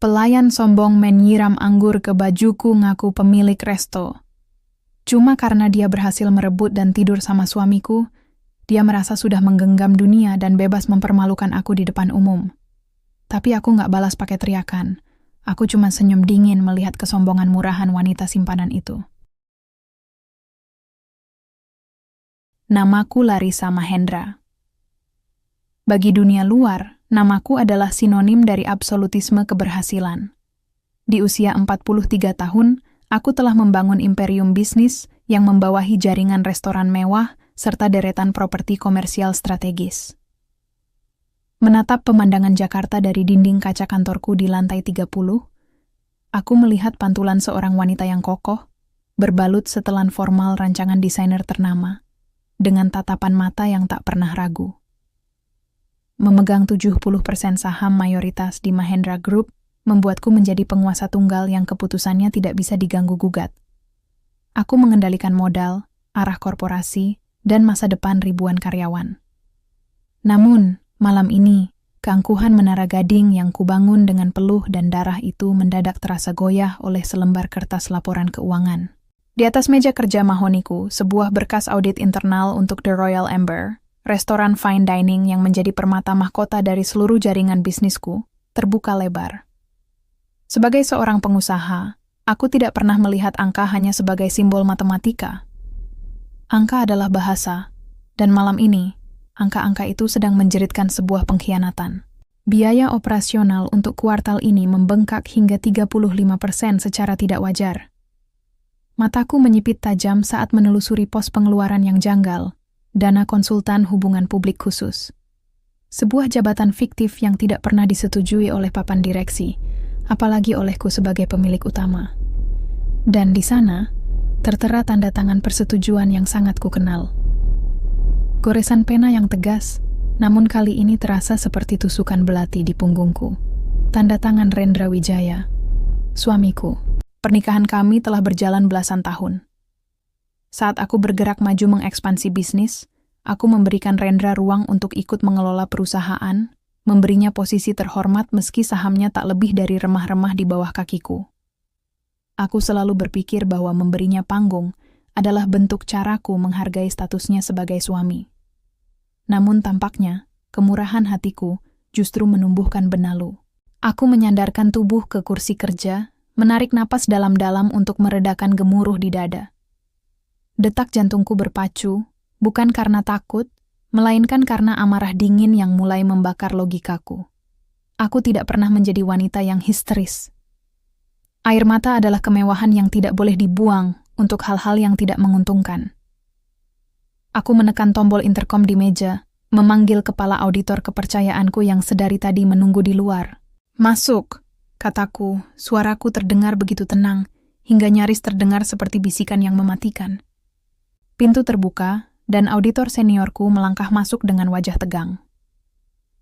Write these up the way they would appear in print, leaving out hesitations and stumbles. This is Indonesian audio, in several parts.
Pelayan sombong menyiram anggur ke bajuku ngaku pemilik resto. Cuma karena dia berhasil merebut dan tidur sama suamiku, dia merasa sudah menggenggam dunia dan bebas mempermalukan aku di depan umum. Tapi aku nggak balas pakai teriakan. Aku cuma senyum dingin melihat kesombongan murahan wanita simpanan itu. Namaku Larissa Mahendra. Bagi dunia luar, namaku adalah sinonim dari absolutisme keberhasilan. Di usia 43 tahun, aku telah membangun imperium bisnis yang membawahi jaringan restoran mewah serta deretan properti komersial strategis. Menatap pemandangan Jakarta dari dinding kaca kantorku di lantai 30, aku melihat pantulan seorang wanita yang kokoh, berbalut setelan formal rancangan desainer ternama, dengan tatapan mata yang tak pernah ragu. Memegang 70% saham mayoritas di Mahendra Group membuatku menjadi penguasa tunggal yang keputusannya tidak bisa diganggu-gugat. Aku mengendalikan modal, arah korporasi, dan masa depan ribuan karyawan. Namun, malam ini, keangkuhan Menara Gading yang kubangun dengan peluh dan darah itu mendadak terasa goyah oleh selembar kertas laporan keuangan. Di atas meja kerja mahoniku, sebuah berkas audit internal untuk The Royal Amber, restoran fine dining yang menjadi permata mahkota dari seluruh jaringan bisnisku, terbuka lebar. Sebagai seorang pengusaha, aku tidak pernah melihat angka hanya sebagai simbol matematika. Angka adalah bahasa, dan malam ini, angka-angka itu sedang menjeritkan sebuah pengkhianatan. Biaya operasional untuk kuartal ini membengkak hingga 35% secara tidak wajar. Mataku menyipit tajam saat menelusuri pos pengeluaran yang janggal, dana konsultan hubungan publik khusus. Sebuah jabatan fiktif yang tidak pernah disetujui oleh papan direksi, apalagi olehku sebagai pemilik utama. Dan di sana, tertera tanda tangan persetujuan yang sangat kukenal. Goresan pena yang tegas, namun kali ini terasa seperti tusukan belati di punggungku. Tanda tangan Rendra Wijaya, suamiku. Pernikahan kami telah berjalan belasan tahun. Saat aku bergerak maju mengekspansi bisnis, aku memberikan Rendra ruang untuk ikut mengelola perusahaan, memberinya posisi terhormat meski sahamnya tak lebih dari remah-remah di bawah kakiku. Aku selalu berpikir bahwa memberinya panggung adalah bentuk caraku menghargai statusnya sebagai suami. Namun tampaknya, kemurahan hatiku justru menumbuhkan benalu. Aku menyandarkan tubuh ke kursi kerja, menarik napas dalam-dalam untuk meredakan gemuruh di dada. Detak jantungku berpacu, bukan karena takut, melainkan karena amarah dingin yang mulai membakar logikaku. Aku tidak pernah menjadi wanita yang histeris. Air mata adalah kemewahan yang tidak boleh dibuang untuk hal-hal yang tidak menguntungkan. Aku menekan tombol interkom di meja, memanggil kepala auditor kepercayaanku yang sedari tadi menunggu di luar. "Masuk," kataku, suaraku terdengar begitu tenang, hingga nyaris terdengar seperti bisikan yang mematikan. Pintu terbuka, dan auditor seniorku melangkah masuk dengan wajah tegang.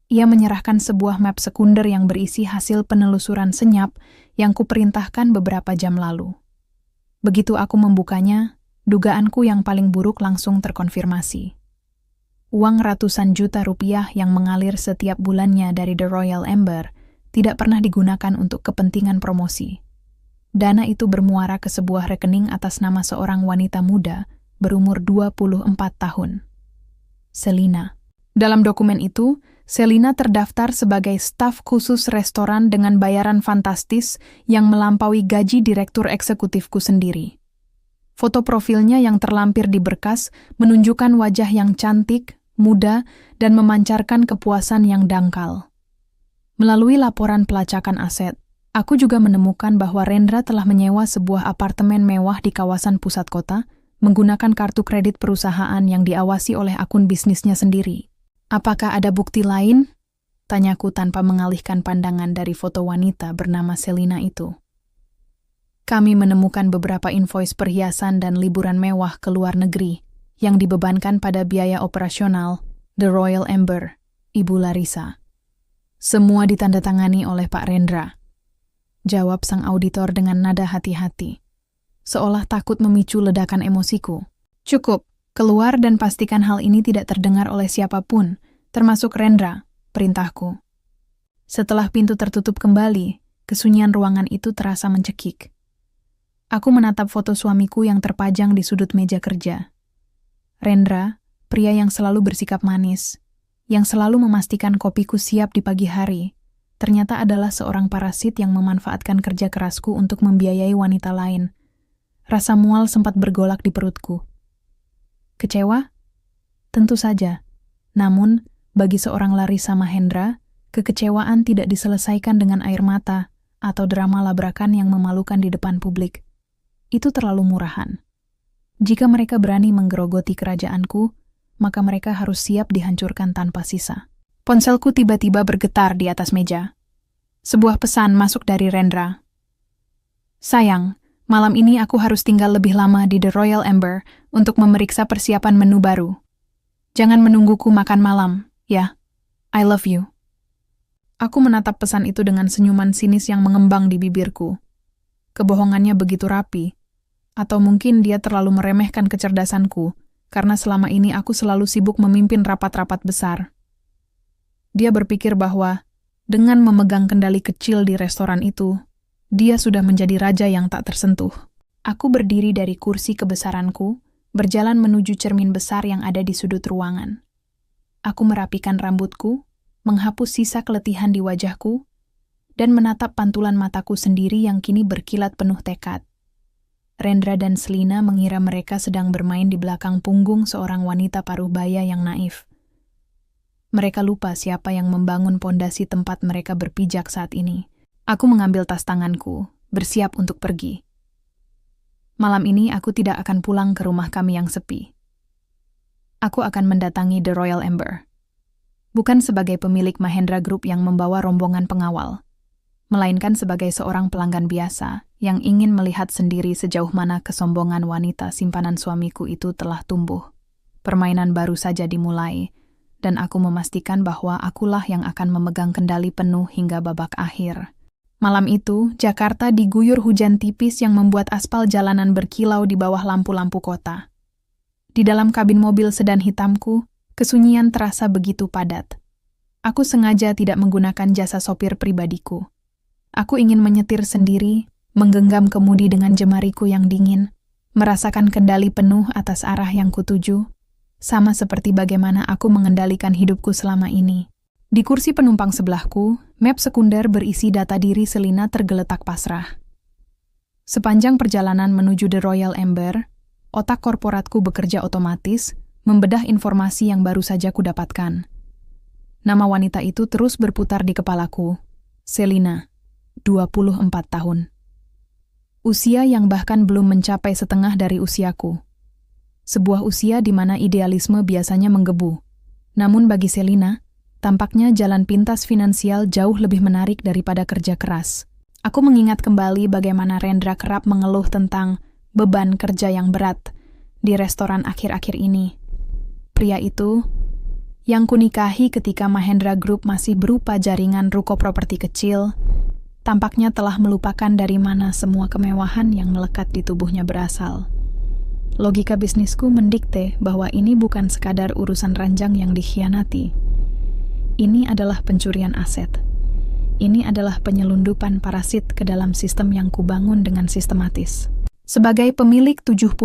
Ia menyerahkan sebuah map sekunder yang berisi hasil penelusuran senyap yang kuperintahkan beberapa jam lalu. Begitu aku membukanya, dugaanku yang paling buruk langsung terkonfirmasi. Uang ratusan juta rupiah yang mengalir setiap bulannya dari The Royal Amber tidak pernah digunakan untuk kepentingan promosi. Dana itu bermuara ke sebuah rekening atas nama seorang wanita muda berumur 24 tahun. Selina. Dalam dokumen itu, Selina terdaftar sebagai staf khusus restoran dengan bayaran fantastis yang melampaui gaji direktur eksekutifku sendiri. Foto profilnya yang terlampir di berkas menunjukkan wajah yang cantik, muda, dan memancarkan kepuasan yang dangkal. Melalui laporan pelacakan aset, aku juga menemukan bahwa Rendra telah menyewa sebuah apartemen mewah di kawasan pusat kota menggunakan kartu kredit perusahaan yang diawasi oleh akun bisnisnya sendiri. "Apakah ada bukti lain?" tanyaku tanpa mengalihkan pandangan dari foto wanita bernama Selina itu. "Kami menemukan beberapa invoice perhiasan dan liburan mewah ke luar negeri yang dibebankan pada biaya operasional The Royal Amber, Ibu Larissa. Semua ditandatangani oleh Pak Rendra," jawab sang auditor dengan nada hati-hati, seolah takut memicu ledakan emosiku. "Cukup, keluar dan pastikan hal ini tidak terdengar oleh siapapun, termasuk Rendra," perintahku. Setelah pintu tertutup kembali, Kesunyian ruangan itu terasa mencekik. Aku menatap foto suamiku yang terpajang di sudut meja kerja. Rendra, pria yang selalu bersikap manis, yang selalu memastikan kopiku siap di pagi hari, ternyata adalah seorang parasit yang memanfaatkan kerja kerasku untuk membiayai wanita lain. Rasa mual sempat bergolak di perutku. Kecewa? Tentu saja. Namun, bagi seorang Larissa Mahendra, kekecewaan tidak diselesaikan dengan air mata atau drama labrakan yang memalukan di depan publik. Itu terlalu murahan. Jika mereka berani menggerogoti kerajaanku, maka mereka harus siap dihancurkan tanpa sisa. Ponselku tiba-tiba bergetar di atas meja. Sebuah pesan masuk dari Rendra. Sayang, malam ini aku harus tinggal lebih lama di The Royal Amber untuk memeriksa persiapan menu baru. Jangan menungguku makan malam, ya. I love you. Aku menatap pesan itu dengan senyuman sinis yang mengembang di bibirku. Kebohongannya begitu rapi. Atau mungkin dia terlalu meremehkan kecerdasanku, karena selama ini aku selalu sibuk memimpin rapat-rapat besar. Dia berpikir bahwa, dengan memegang kendali kecil di restoran itu, dia sudah menjadi raja yang tak tersentuh. Aku berdiri dari kursi kebesaranku, berjalan menuju cermin besar yang ada di sudut ruangan. Aku merapikan rambutku, menghapus sisa keletihan di wajahku, dan menatap pantulan mataku sendiri yang kini berkilat penuh tekad. Rendra dan Selina mengira mereka sedang bermain di belakang punggung seorang wanita paruh baya yang naif. Mereka lupa siapa yang membangun pondasi tempat mereka berpijak saat ini. Aku mengambil tas tanganku, bersiap untuk pergi. Malam ini aku tidak akan pulang ke rumah kami yang sepi. Aku akan mendatangi The Royal Amber. Bukan sebagai pemilik Mahendra Group yang membawa rombongan pengawal, melainkan sebagai seorang pelanggan biasa yang ingin melihat sendiri sejauh mana kesombongan wanita simpanan suamiku itu telah tumbuh. Permainan baru saja dimulai, dan aku memastikan bahwa akulah yang akan memegang kendali penuh hingga babak akhir. Malam itu, Jakarta diguyur hujan tipis yang membuat aspal jalanan berkilau di bawah lampu-lampu kota. Di dalam kabin mobil sedan hitamku, kesunyian terasa begitu padat. Aku sengaja tidak menggunakan jasa sopir pribadiku. Aku ingin menyetir sendiri, menggenggam kemudi dengan jemariku yang dingin, merasakan kendali penuh atas arah yang kutuju, sama seperti bagaimana aku mengendalikan hidupku selama ini. Di kursi penumpang sebelahku, map sekunder berisi data diri Selina tergeletak pasrah. Sepanjang perjalanan menuju The Royal Amber, otak korporatku bekerja otomatis, membedah informasi yang baru saja kudapatkan. Nama wanita itu terus berputar di kepalaku. Selina, 24 tahun. Usia yang bahkan belum mencapai setengah dari usiaku. Sebuah usia di mana idealisme biasanya menggebu. Namun bagi Selina, tampaknya jalan pintas finansial jauh lebih menarik daripada kerja keras. Aku mengingat kembali bagaimana Rendra kerap mengeluh tentang beban kerja yang berat di restoran akhir-akhir ini. Pria itu, yang kunikahi ketika Mahendra Group masih berupa jaringan ruko properti kecil, tampaknya telah melupakan dari mana semua kemewahan yang melekat di tubuhnya berasal. Logika bisnisku mendikte bahwa ini bukan sekadar urusan ranjang yang dikhianati. Ini adalah pencurian aset. Ini adalah penyelundupan parasit ke dalam sistem yang kubangun dengan sistematis. Sebagai pemilik 70%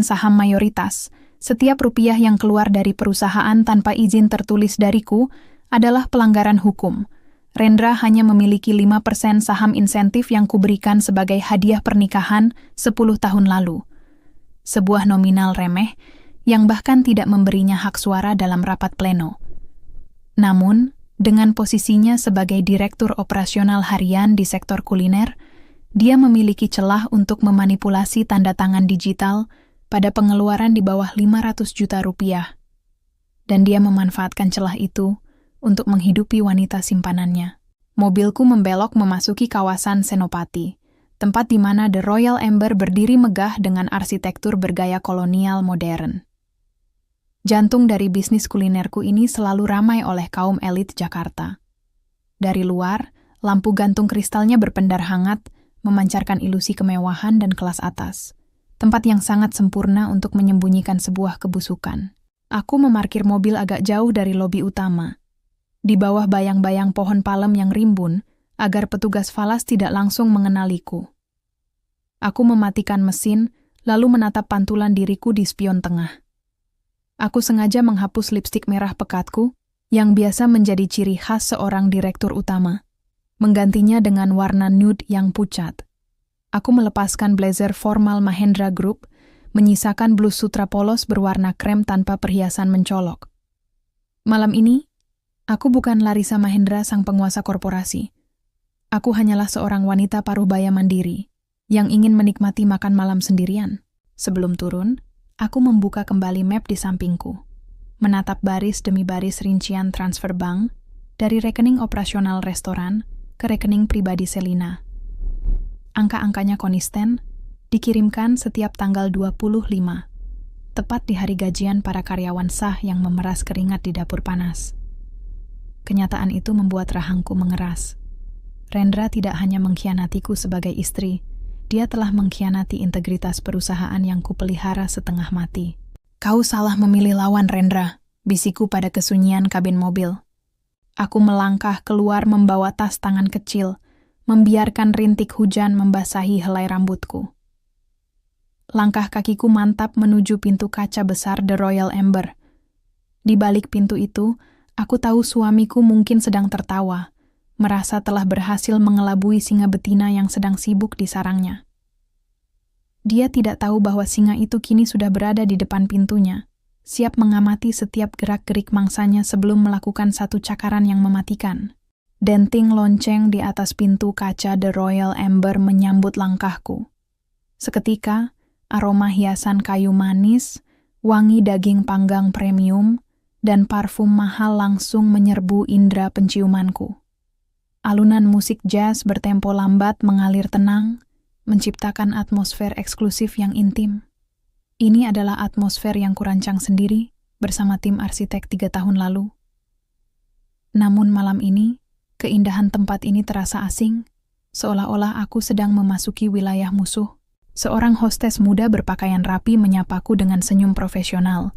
saham mayoritas, setiap rupiah yang keluar dari perusahaan tanpa izin tertulis dariku adalah pelanggaran hukum. Rendra hanya memiliki 5% saham insentif yang kuberikan sebagai hadiah pernikahan 10 tahun lalu. Sebuah nominal remeh yang bahkan tidak memberinya hak suara dalam rapat pleno. Namun, dengan posisinya sebagai direktur operasional harian di sektor kuliner, dia memiliki celah untuk memanipulasi tanda tangan digital pada pengeluaran di bawah 500 juta rupiah. Dan dia memanfaatkan celah itu untuk menghidupi wanita simpanannya. Mobilku membelok memasuki kawasan Senopati, tempat di mana The Royal Amber berdiri megah dengan arsitektur bergaya kolonial modern. Jantung dari bisnis kulinerku ini selalu ramai oleh kaum elit Jakarta. Dari luar, lampu gantung kristalnya berpendar hangat, memancarkan ilusi kemewahan dan kelas atas. Tempat yang sangat sempurna untuk menyembunyikan sebuah kebusukan. Aku memarkir mobil agak jauh dari lobi utama. Di bawah bayang-bayang pohon palem yang rimbun, agar petugas falas tidak langsung mengenaliku. Aku mematikan mesin, lalu menatap pantulan diriku di spion tengah. Aku sengaja menghapus lipstik merah pekatku, yang biasa menjadi ciri khas seorang direktur utama, menggantinya dengan warna nude yang pucat. Aku melepaskan blazer formal Mahendra Group, menyisakan blus sutra polos berwarna krem tanpa perhiasan mencolok. Malam ini, aku bukan Larissa Mahendra sang penguasa korporasi. Aku hanyalah seorang wanita paruh baya mandiri, yang ingin menikmati makan malam sendirian. Sebelum turun, aku membuka kembali map di sampingku, menatap baris demi baris rincian transfer bank dari rekening operasional restoran ke rekening pribadi Selina. Angka-angkanya konsisten, dikirimkan setiap tanggal 25, tepat di hari gajian para karyawan sah yang memeras keringat di dapur panas. Kenyataan itu membuat rahangku mengeras. Rendra tidak hanya mengkhianatiku sebagai istri, dia telah mengkhianati integritas perusahaan yang kupelihara setengah mati. Kau salah memilih lawan, Rendra, bisikku pada kesunyian kabin mobil. Aku melangkah keluar membawa tas tangan kecil, membiarkan rintik hujan membasahi helai rambutku. Langkah kakiku mantap menuju pintu kaca besar The Royal Amber. Di balik pintu itu, aku tahu suamiku mungkin sedang tertawa, merasa telah berhasil mengelabui singa betina yang sedang sibuk di sarangnya. Dia tidak tahu bahwa singa itu kini sudah berada di depan pintunya, siap mengamati setiap gerak-gerik mangsanya sebelum melakukan satu cakaran yang mematikan. Denting lonceng di atas pintu kaca The Royal Amber menyambut langkahku. Seketika, aroma hiasan kayu manis, wangi daging panggang premium, dan parfum mahal langsung menyerbu indera penciumanku. Alunan musik jazz bertempo lambat mengalir tenang, menciptakan atmosfer eksklusif yang intim. Ini adalah atmosfer yang kurancang sendiri bersama tim arsitek 3 tahun lalu. Namun malam ini, keindahan tempat ini terasa asing, seolah-olah aku sedang memasuki wilayah musuh. Seorang hostes muda berpakaian rapi menyapaku dengan senyum profesional.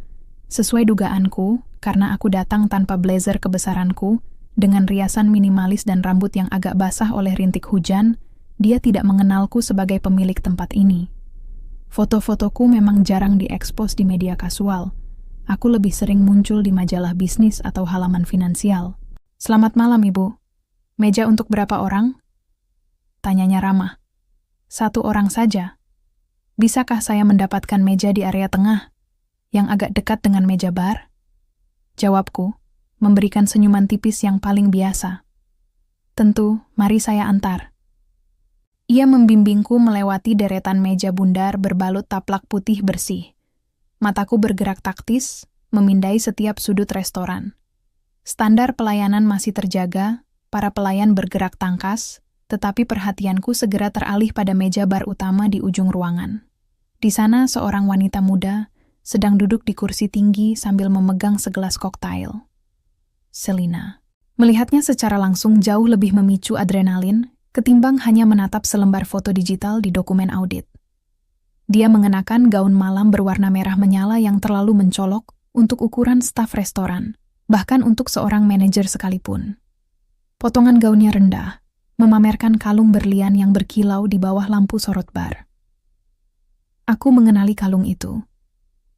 Sesuai dugaanku, karena aku datang tanpa blazer kebesaranku, dengan riasan minimalis dan rambut yang agak basah oleh rintik hujan, dia tidak mengenalku sebagai pemilik tempat ini. Foto-fotoku memang jarang diekspos di media kasual. Aku lebih sering muncul di majalah bisnis atau halaman finansial. "Selamat malam, Ibu. Meja untuk berapa orang?" Tanyanya ramah. "1 orang saja. Bisakah saya mendapatkan meja di area tengah, yang agak dekat dengan meja bar?" Jawabku, memberikan senyuman tipis yang paling biasa. "Tentu, mari saya antar." Ia membimbingku melewati deretan meja bundar berbalut taplak putih bersih. Mataku bergerak taktis, memindai setiap sudut restoran. Standar pelayanan masih terjaga, para pelayan bergerak tangkas, tetapi perhatianku segera teralih pada meja bar utama di ujung ruangan. Di sana seorang wanita muda sedang duduk di kursi tinggi sambil memegang segelas koktail. Selina. Melihatnya secara langsung jauh lebih memicu adrenalin ketimbang hanya menatap selembar foto digital di dokumen audit. Dia mengenakan gaun malam berwarna merah menyala yang terlalu mencolok untuk ukuran staf restoran, bahkan untuk seorang manajer sekalipun. Potongan gaunnya rendah, memamerkan kalung berlian yang berkilau di bawah lampu sorot bar. Aku mengenali kalung itu.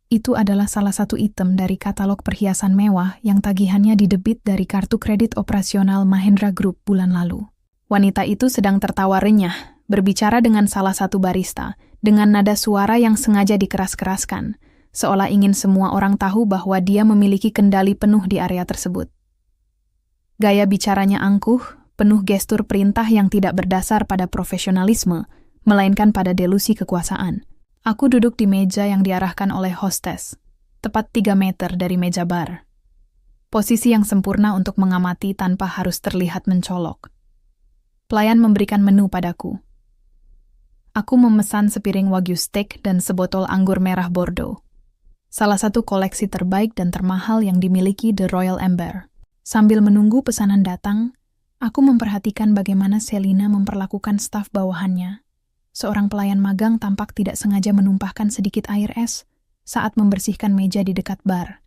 Itu adalah salah satu item dari katalog perhiasan mewah yang tagihannya didebit dari kartu kredit operasional Mahendra Group bulan lalu. Wanita itu sedang tertawa renyah, berbicara dengan salah satu barista, dengan nada suara yang sengaja dikeras-keraskan, seolah ingin semua orang tahu bahwa dia memiliki kendali penuh di area tersebut. Gaya bicaranya angkuh, penuh gestur perintah yang tidak berdasar pada profesionalisme, melainkan pada delusi kekuasaan. Aku duduk di meja yang diarahkan oleh hostes, tepat 3 meter dari meja bar. Posisi yang sempurna untuk mengamati tanpa harus terlihat mencolok. Pelayan memberikan menu padaku. Aku memesan sepiring wagyu steak dan sebotol anggur merah Bordeaux. Salah satu koleksi terbaik dan termahal yang dimiliki The Royal Amber. Sambil menunggu pesanan datang, aku memperhatikan bagaimana Selina memperlakukan staf bawahannya. Seorang pelayan magang tampak tidak sengaja menumpahkan sedikit air es saat membersihkan meja di dekat bar.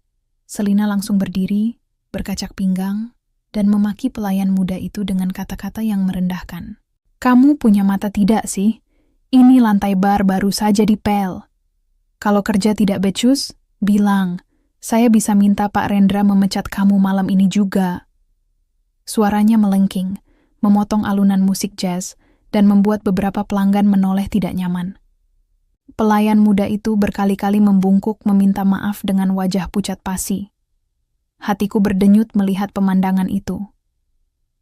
Selina langsung berdiri, berkacak pinggang, dan memaki pelayan muda itu dengan kata-kata yang merendahkan. Kamu punya mata tidak sih? Ini lantai bar baru saja dipel. Kalau kerja tidak becus, bilang, saya bisa minta Pak Rendra memecat kamu malam ini juga. Suaranya melengking, memotong alunan musik jazz, dan membuat beberapa pelanggan menoleh tidak nyaman. Pelayan muda itu berkali-kali membungkuk meminta maaf dengan wajah pucat pasi. Hatiku berdenyut melihat pemandangan itu.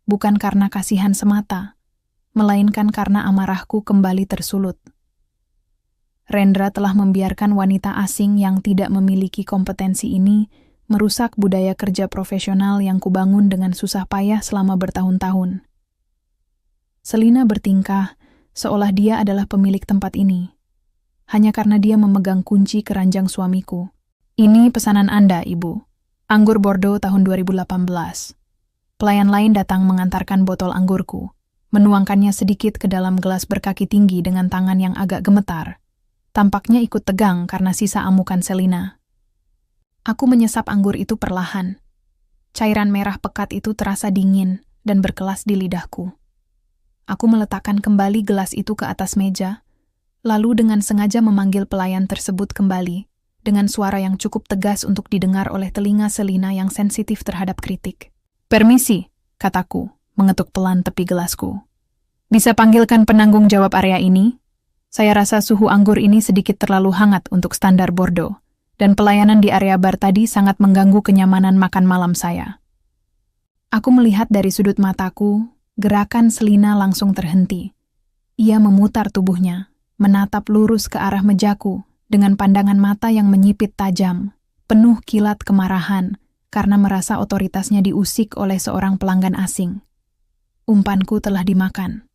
Bukan karena kasihan semata, melainkan karena amarahku kembali tersulut. Rendra telah membiarkan wanita asing yang tidak memiliki kompetensi ini merusak budaya kerja profesional yang kubangun dengan susah payah selama bertahun-tahun. Selina bertingkah seolah dia adalah pemilik tempat ini, hanya karena dia memegang kunci keranjang suamiku. Ini pesanan Anda, Ibu. Anggur Bordeaux tahun 2018. Pelayan lain datang mengantarkan botol anggurku, menuangkannya sedikit ke dalam gelas berkaki tinggi dengan tangan yang agak gemetar. Tampaknya ikut tegang karena sisa amukan Selina. Aku menyesap anggur itu perlahan. Cairan merah pekat itu terasa dingin dan berkelas di lidahku. Aku meletakkan kembali gelas itu ke atas meja, lalu dengan sengaja memanggil pelayan tersebut kembali, dengan suara yang cukup tegas untuk didengar oleh telinga Selina yang sensitif terhadap kritik. Permisi, kataku, mengetuk pelan tepi gelasku. Bisa panggilkan penanggung jawab area ini? Saya rasa suhu anggur ini sedikit terlalu hangat untuk standar Bordeaux, dan pelayanan di area bar tadi sangat mengganggu kenyamanan makan malam saya. Aku melihat dari sudut mataku, gerakan Selina langsung terhenti. Ia memutar tubuhnya, menatap lurus ke arah mejaku, dengan pandangan mata yang menyipit tajam, penuh kilat kemarahan, karena merasa otoritasnya diusik oleh seorang pelanggan asing. Umpanku telah dimakan.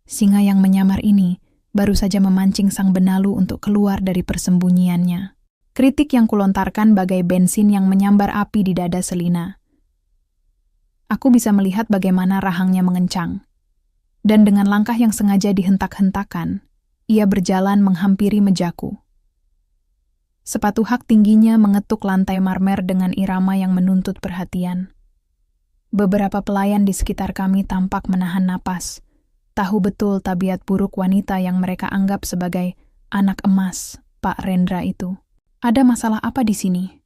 Singa yang menyamar ini baru saja memancing sang benalu untuk keluar dari persembunyiannya. Kritik yang kulontarkan bagai bensin yang menyambar api di dada Selina. Aku bisa melihat bagaimana rahangnya mengencang. Dan dengan langkah yang sengaja dihentak-hentakan, ia berjalan menghampiri mejaku. Sepatu hak tingginya mengetuk lantai marmer dengan irama yang menuntut perhatian. Beberapa pelayan di sekitar kami tampak menahan napas, tahu betul tabiat buruk wanita yang mereka anggap sebagai anak emas Pak Rendra itu. Ada masalah apa di sini?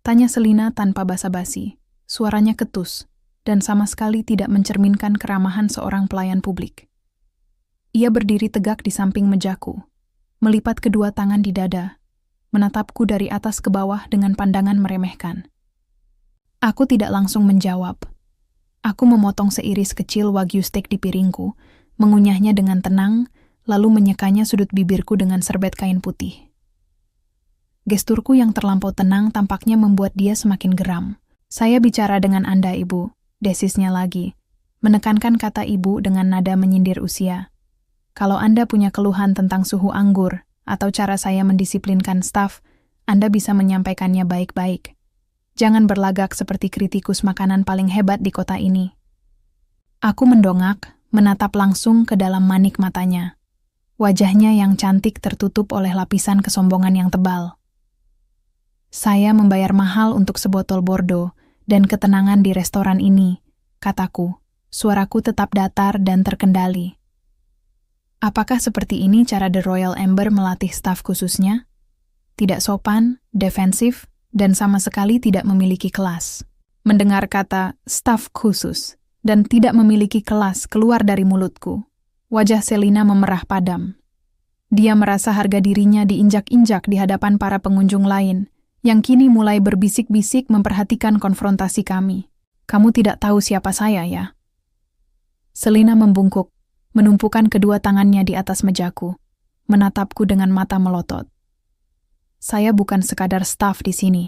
Tanya Selina tanpa basa-basi, suaranya ketus, dan sama sekali tidak mencerminkan keramahan seorang pelayan publik. Ia berdiri tegak di samping mejaku, melipat kedua tangan di dada, menatapku dari atas ke bawah dengan pandangan meremehkan. Aku tidak langsung menjawab. Aku memotong seiris kecil wagyu steak di piringku, mengunyahnya dengan tenang, lalu menyekanya sudut bibirku dengan serbet kain putih. Gesturku yang terlampau tenang tampaknya membuat dia semakin geram. Saya bicara dengan Anda, Ibu, desisnya lagi, menekankan kata Ibu dengan nada menyindir usia. Kalau Anda punya keluhan tentang suhu anggur atau cara saya mendisiplinkan staf, Anda bisa menyampaikannya baik-baik. Jangan berlagak seperti kritikus makanan paling hebat di kota ini. Aku mendongak, menatap langsung ke dalam manik matanya. Wajahnya yang cantik tertutup oleh lapisan kesombongan yang tebal. Saya membayar mahal untuk sebotol Bordeaux dan ketenangan di restoran ini, kataku. Suaraku tetap datar dan terkendali. Apakah seperti ini cara The Royal Amber melatih staf khususnya? Tidak sopan, defensif, dan sama sekali tidak memiliki kelas. Mendengar kata staf khusus dan tidak memiliki kelas keluar dari mulutku, wajah Selina memerah padam. Dia merasa harga dirinya diinjak-injak di hadapan para pengunjung lain, yang kini mulai berbisik-bisik memperhatikan konfrontasi kami. Kamu tidak tahu siapa saya, ya? Selina membungkuk, menumpukan kedua tangannya di atas mejaku, menatapku dengan mata melotot. Saya bukan sekadar staf di sini.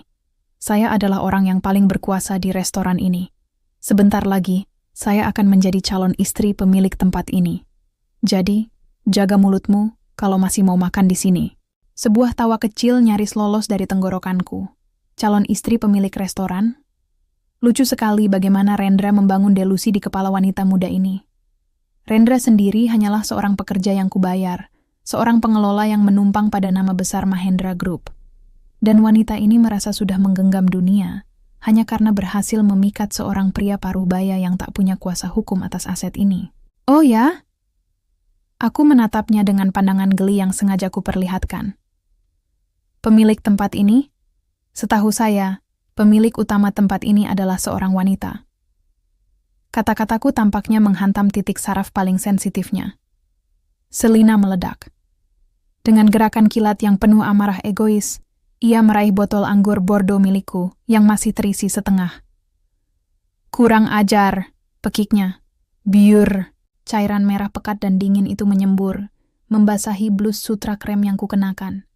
Saya adalah orang yang paling berkuasa di restoran ini. Sebentar lagi, saya akan menjadi calon istri pemilik tempat ini. Jadi, jaga mulutmu kalau masih mau makan di sini. Sebuah tawa kecil nyaris lolos dari tenggorokanku. Calon istri pemilik restoran? Lucu sekali bagaimana Rendra membangun delusi di kepala wanita muda ini. Rendra sendiri hanyalah seorang pekerja yang kubayar, seorang pengelola yang menumpang pada nama besar Mahendra Group. Dan wanita ini merasa sudah menggenggam dunia, hanya karena berhasil memikat seorang pria paruh baya yang tak punya kuasa hukum atas aset ini. Oh ya? Aku menatapnya dengan pandangan geli yang sengaja kuperlihatkan. Pemilik tempat ini? Setahu saya, pemilik utama tempat ini adalah seorang wanita. Kata-kataku tampaknya menghantam titik saraf paling sensitifnya. Selina meledak. Dengan gerakan kilat yang penuh amarah egois, ia meraih botol anggur Bordeaux milikku yang masih terisi setengah. Kurang ajar, pekiknya. Biur. Cairan merah pekat dan dingin itu menyembur, membasahi blus sutra krem yang kukenakan.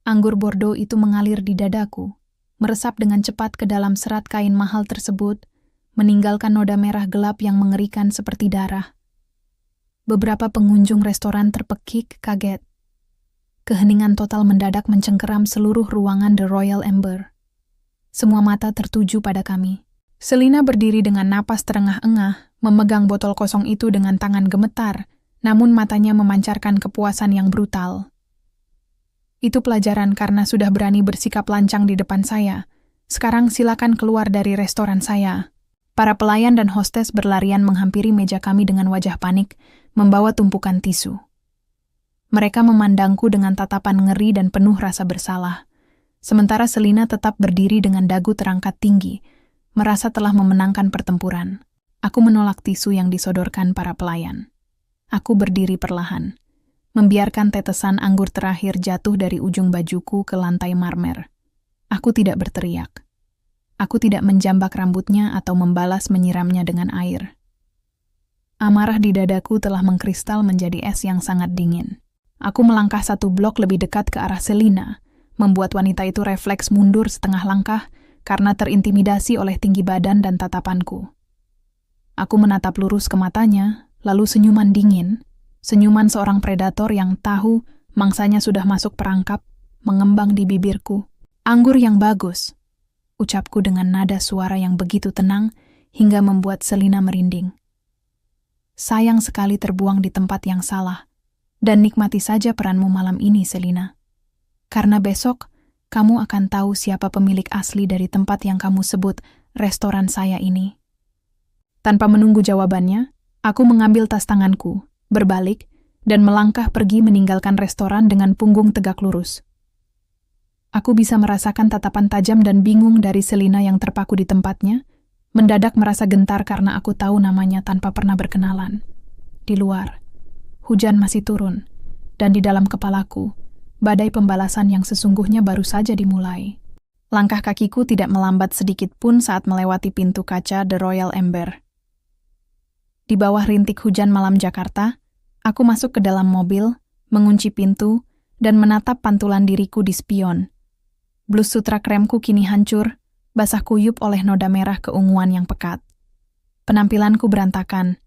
Anggur Bordeaux itu mengalir di dadaku, meresap dengan cepat ke dalam serat kain mahal tersebut, meninggalkan noda merah gelap yang mengerikan seperti darah. Beberapa pengunjung restoran terpekik kaget. Keheningan total mendadak mencengkeram seluruh ruangan The Royal Amber. Semua mata tertuju pada kami. Selina berdiri dengan napas terengah-engah, memegang botol kosong itu dengan tangan gemetar, namun matanya memancarkan kepuasan yang brutal. Itu pelajaran karena sudah berani bersikap lancang di depan saya. Sekarang silakan keluar dari restoran saya. Para pelayan dan hostes berlarian menghampiri meja kami dengan wajah panik, membawa tumpukan tisu. Mereka memandangku dengan tatapan ngeri dan penuh rasa bersalah. Sementara Selina tetap berdiri dengan dagu terangkat tinggi, merasa telah memenangkan pertempuran. Aku menolak tisu yang disodorkan para pelayan. Aku berdiri perlahan, membiarkan tetesan anggur terakhir jatuh dari ujung bajuku ke lantai marmer. Aku tidak berteriak. Aku tidak menjambak rambutnya atau membalas menyiramnya dengan air. Amarah di dadaku telah mengkristal menjadi es yang sangat dingin. Aku melangkah satu blok lebih dekat ke arah Selina, membuat wanita itu refleks mundur setengah langkah karena terintimidasi oleh tinggi badan dan tatapanku. Aku menatap lurus ke matanya, lalu senyuman dingin, senyuman seorang predator yang tahu mangsanya sudah masuk perangkap, mengembang di bibirku. Anggur yang bagus, ucapku dengan nada suara yang begitu tenang hingga membuat Selina merinding. Sayang sekali terbuang di tempat yang salah, dan nikmati saja peranmu malam ini, Selina. Karena besok, kamu akan tahu siapa pemilik asli dari tempat yang kamu sebut restoran saya ini. Tanpa menunggu jawabannya, aku mengambil tas tanganku, berbalik, dan melangkah pergi meninggalkan restoran dengan punggung tegak lurus. Aku bisa merasakan tatapan tajam dan bingung dari Selina yang terpaku di tempatnya, mendadak merasa gentar karena aku tahu namanya tanpa pernah berkenalan. Di luar, hujan masih turun, dan di dalam kepalaku, badai pembalasan yang sesungguhnya baru saja dimulai. Langkah kakiku tidak melambat sedikit pun saat melewati pintu kaca The Royal Amber. Di bawah rintik hujan malam Jakarta, aku masuk ke dalam mobil, mengunci pintu, dan menatap pantulan diriku di spion. Blus sutra kremku kini hancur, basah kuyup oleh noda merah keunguan yang pekat. Penampilanku berantakan,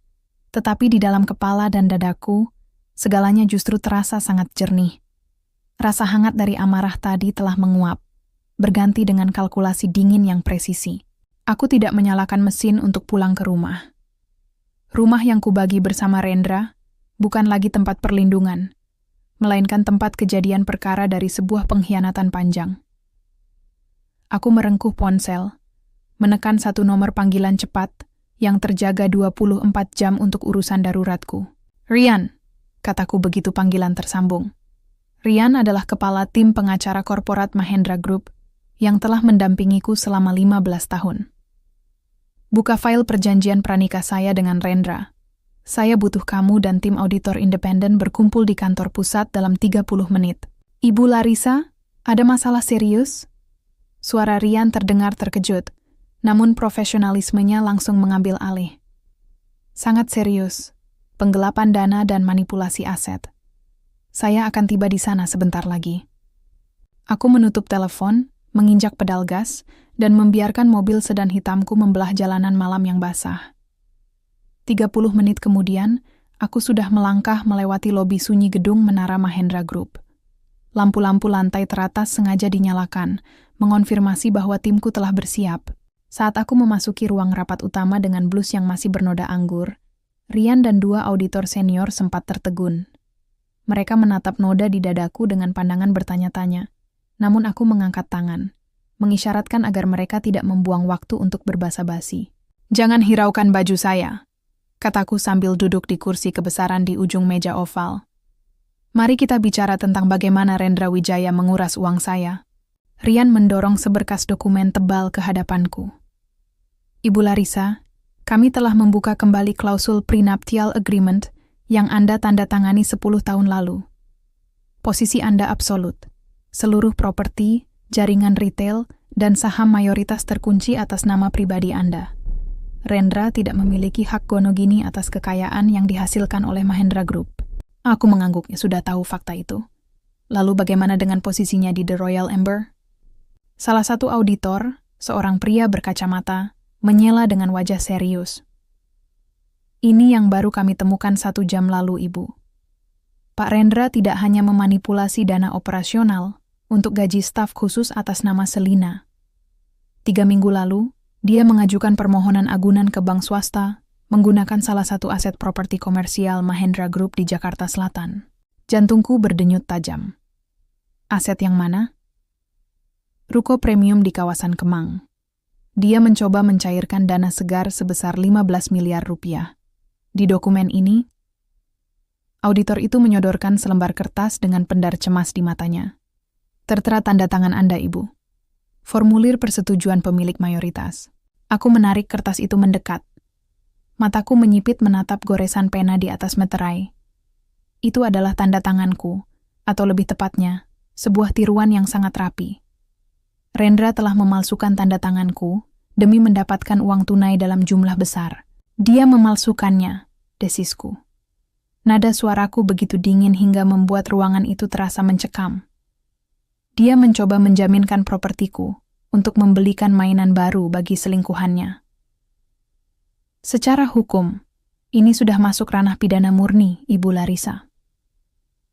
tetapi di dalam kepala dan dadaku, segalanya justru terasa sangat jernih. Rasa hangat dari amarah tadi telah menguap, berganti dengan kalkulasi dingin yang presisi. Aku tidak menyalakan mesin untuk pulang ke rumah. Rumah yang kubagi bersama Rendra bukan lagi tempat perlindungan, melainkan tempat kejadian perkara dari sebuah pengkhianatan panjang. Aku merengkuh ponsel, menekan satu nomor panggilan cepat yang terjaga 24 jam untuk urusan daruratku. Rian, kataku begitu panggilan tersambung. Rian adalah kepala tim pengacara korporat Mahendra Group yang telah mendampingiku selama 15 tahun. Buka file perjanjian pranikah saya dengan Rendra. Saya butuh kamu dan tim auditor independen berkumpul di kantor pusat dalam 30 menit. Ibu Larissa, ada masalah serius? Suara Rian terdengar terkejut, namun profesionalismenya langsung mengambil alih. Sangat serius, penggelapan dana dan manipulasi aset. Saya akan tiba di sana sebentar lagi. Aku menutup telepon, menginjak pedal gas, dan membiarkan mobil sedan hitamku membelah jalanan malam yang basah. 30 menit kemudian, aku sudah melangkah melewati lobi sunyi gedung Menara Mahendra Group. Lampu-lampu lantai teratas sengaja dinyalakan, mengonfirmasi bahwa timku telah bersiap. Saat aku memasuki ruang rapat utama dengan blus yang masih bernoda anggur, Rian dan dua auditor senior sempat tertegun. Mereka menatap noda di dadaku dengan pandangan bertanya-tanya, namun aku mengangkat tangan, mengisyaratkan agar mereka tidak membuang waktu untuk berbasa-basi. "Jangan hiraukan baju saya," kataku sambil duduk di kursi kebesaran di ujung meja oval. "Mari kita bicara tentang bagaimana Rendra Wijaya menguras uang saya." Rian mendorong seberkas dokumen tebal ke hadapanku. "Ibu Larissa, kami telah membuka kembali klausul prenuptial agreement yang Anda tanda tangani 10 tahun lalu. Posisi Anda absolut. Seluruh properti, jaringan retail, dan saham mayoritas terkunci atas nama pribadi Anda. Rendra tidak memiliki hak gonogini atas kekayaan yang dihasilkan oleh Mahendra Group." Aku mengangguk, sudah tahu fakta itu. Lalu bagaimana dengan posisinya di The Royal Ember? Salah satu auditor, seorang pria berkacamata, menyela dengan wajah serius. "Ini yang baru kami temukan 1 jam lalu, Ibu. Pak Rendra tidak hanya memanipulasi dana operasional untuk gaji staf khusus atas nama Selina. 3 minggu lalu, dia mengajukan permohonan agunan ke bank swasta menggunakan salah satu aset properti komersial Mahendra Group di Jakarta Selatan." Jantungku berdenyut tajam. "Aset yang mana?" "Ruko premium di kawasan Kemang. Dia mencoba mencairkan dana segar sebesar 15 miliar rupiah. Di dokumen ini," auditor itu menyodorkan selembar kertas dengan pendar cemas di matanya. "Tertera tanda tangan Anda, Ibu. Formulir persetujuan pemilik mayoritas." Aku menarik kertas itu mendekat. Mataku menyipit menatap goresan pena di atas meterai. Itu adalah tanda tanganku, atau lebih tepatnya, sebuah tiruan yang sangat rapi. Rendra telah memalsukan tanda tanganku demi mendapatkan uang tunai dalam jumlah besar. Dia memalsukannya, desisku. Nada suaraku begitu dingin hingga membuat ruangan itu terasa mencekam. Dia mencoba menjaminkan propertiku untuk membelikan mainan baru bagi selingkuhannya. Secara hukum, ini sudah masuk ranah pidana murni, Ibu Larissa.